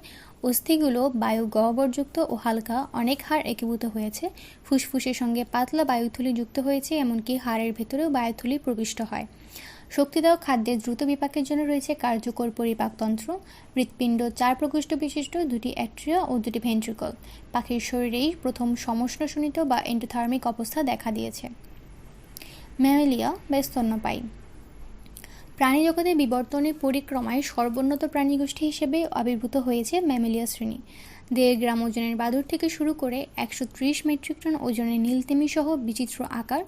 Speaker 1: অস্থিগুলো বায়ু গহ্বরযুক্ত ও হালকা, অনেক হাড় একীভূত হয়েছে। ফুসফুসের সঙ্গে পাতলা বায়ুথলি যুক্ত হয়েছে, এমনকি হাড়ের ভেতরেও বায়ুথলি প্রবিষ্ট হয়। শক্তিদায়ক খাদ্যের দ্রুত বিপাকের জন্য রয়েছে কার্যকর পরিপাকতন্ত্র। হৃৎপিণ্ড 4 প্রকোষ্ঠ বিশিষ্ট, 2টি অ্যাট্রিয়া ও 2টি ভেন্ট্রিকল। পাখির শরীরেই প্রথম সমশ্নশনিত বা এন্ডোথার্মিক অবস্থা দেখা দিয়েছে। ম্যামেলিয়া বা স্তন্যপায়ী। প্রাণীজগতের বিবর্তনের পরিক্রমায় সর্বোন্নত প্রাণীগোষ্ঠী হিসেবে আবির্ভূত হয়েছে ম্যামেলিয়া শ্রেণী। 1.5 গ্রাম ওজনের বাদুড় থেকে শুরু করে 130 মেট্রিক টন ওজনের নীলতিমি সহ বিচিত্র আকার,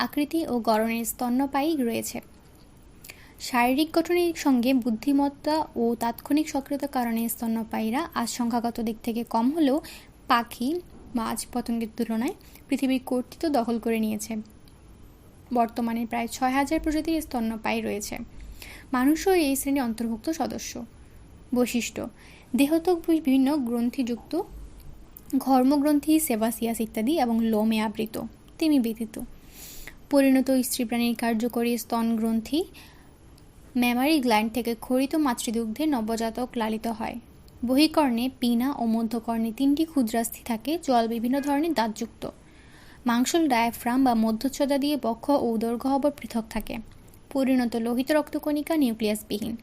Speaker 1: আকৃতি ও গড়নের স্তন্যপায়ী রয়েছে। শারীরিক গঠনের সঙ্গে বুদ্ধিমত্তা ও তাৎক্ষণিক সক্রিয়তার কারণে স্তন্যপায়ীরা আজ সংখ্যাগত দিক থেকে কম হলেও পাখি, মাছ, পতঙ্গের তুলনায় পৃথিবীর কর্তৃত্ব দখল করে নিয়েছে। বর্তমানে প্রায় 6,000 প্রজাতির স্তন্যপায়ী রয়েছে। মানুষও এই শ্রেণীর অন্তর্ভুক্ত সদস্য। বৈশিষ্ট্য: দেহত্বক বিভিন্ন গ্রন্থিযুক্ত, ঘর্মগ্রন্থি, সেবাসিয়াস ইত্যাদি এবং লোমে আবৃত। তিমি ব্যতীত। পরিণত স্ত্রী প্রাণীর কার্যকরী স্তন গ্রন্থি ম্যামারি গ্ল্যান্ড থেকে ক্ষরিত মাতৃদুগ্ধে নবজাতক লালিত হয়। বহিকর্ণে পিনা ও মধ্যকর্ণে 3টি ক্ষুদ্রাস্থি থাকে। চোয়াল বিভিন্ন ধরনের দাঁতযুক্ত। মাংসল ডায়াফ্রাম বা মধ্যচ্ছদা দিয়ে বক্ষ ও উদর গহ্বর পৃথক থাকে। পরিণত লোহিত রক্তকণিকা নিউক্লিয়াসবিহীন।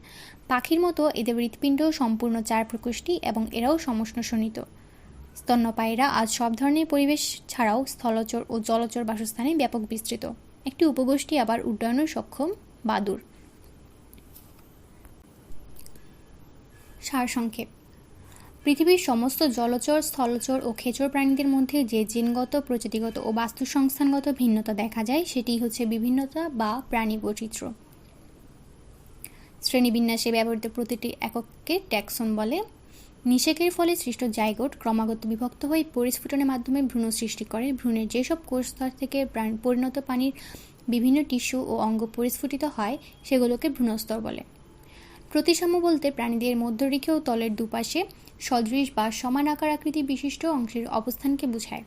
Speaker 1: পাখির মতো এদের হৃৎপিণ্ড সম্পূর্ণ 4 প্রকোষ্ঠী এবং এরাও সমশ্নশনিত। স্তন্যপায়ীরা আজ সব ধরনের পরিবেশ ছাড়াও স্থলচর ও জলচর বাসস্থানে ব্যাপক বিস্তৃত। একটি উপগোষ্ঠী আবার উড্ডয়নে সক্ষম বাদুড়। সারসংক্ষেপ: পৃথিবীর সমস্ত জলচর, স্থলচর ও খেচর প্রাণীদের মধ্যে যে জিনগত, প্রজাতিগত ও বাস্তুসংস্থানগত ভিন্নতা দেখা যায় সেটিই হচ্ছে বিভিন্নতা বা প্রাণী বৈচিত্র্য। শ্রেণীবিন্যাসে ব্যবহৃত প্রতিটি একককে ট্যাক্সন বলে। নিষেকের ফলে সৃষ্ট জাইগোট ক্রমাগত বিভক্ত হয়ে পরিস্ফুটনের মাধ্যমে ভ্রূণ সৃষ্টি করে। ভ্রূণের যেসব কোষস্তর থেকে পরিণত পানির বিভিন্ন টিস্যু ও অঙ্গ পরিস্ফুটিত হয় সেগুলোকে ভ্রূণস্তর বলে। প্রতিসাম্য বলতে প্রাণীদের মধ্যরেখীয় তলের দুপাশে সদৃশ বা সমান আকার আকৃতি বিশিষ্ট অংশের অবস্থানকে বোঝায়।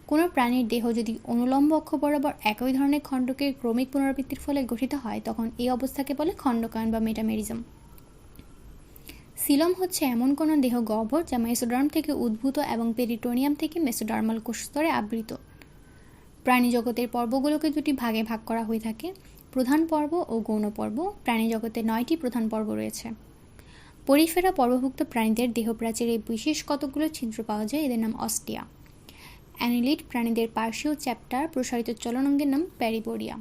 Speaker 1: কোনো প্রাণীর দেহ যদি অনুলম্ব অক্ষ বরাবর একই ধরনের খণ্ডকের ক্রমিক পুনরাবৃত্তির ফলে গঠিত হয় তখন এই অবস্থাকে বলে খণ্ডকায়ন বা মেটামেরিজম। সিলম হচ্ছে এমন কোনো দেহ গহ্বর যা মেসোডার্ম থেকে উদ্ভূত এবং পেরিটোনিয়াম থেকে মেসোডার্মাল কোষস্তরে আবৃত। প্রাণীজগতের পর্বগুলোকে দুটি ভাগে ভাগ করা হয়ে থাকে, প্রধান পর্ব ও গৌণ পর্ব। প্রাণীজগতে 9টি প্রধান পর্ব রয়েছে। পরিফেরা পর্বভুক্ত প্রাণীদের দেহপ্রাচীরে বিশেষ কতগুলো ছিদ্র পাওয়া যায়, এদের নাম অস্টিয়া। অ্যানিলিড প্রাণীদের পার্শ্বীয় চ্যাপ্টার প্রসারিত চলনাঙ্গের নাম প্যারিপোডিয়া।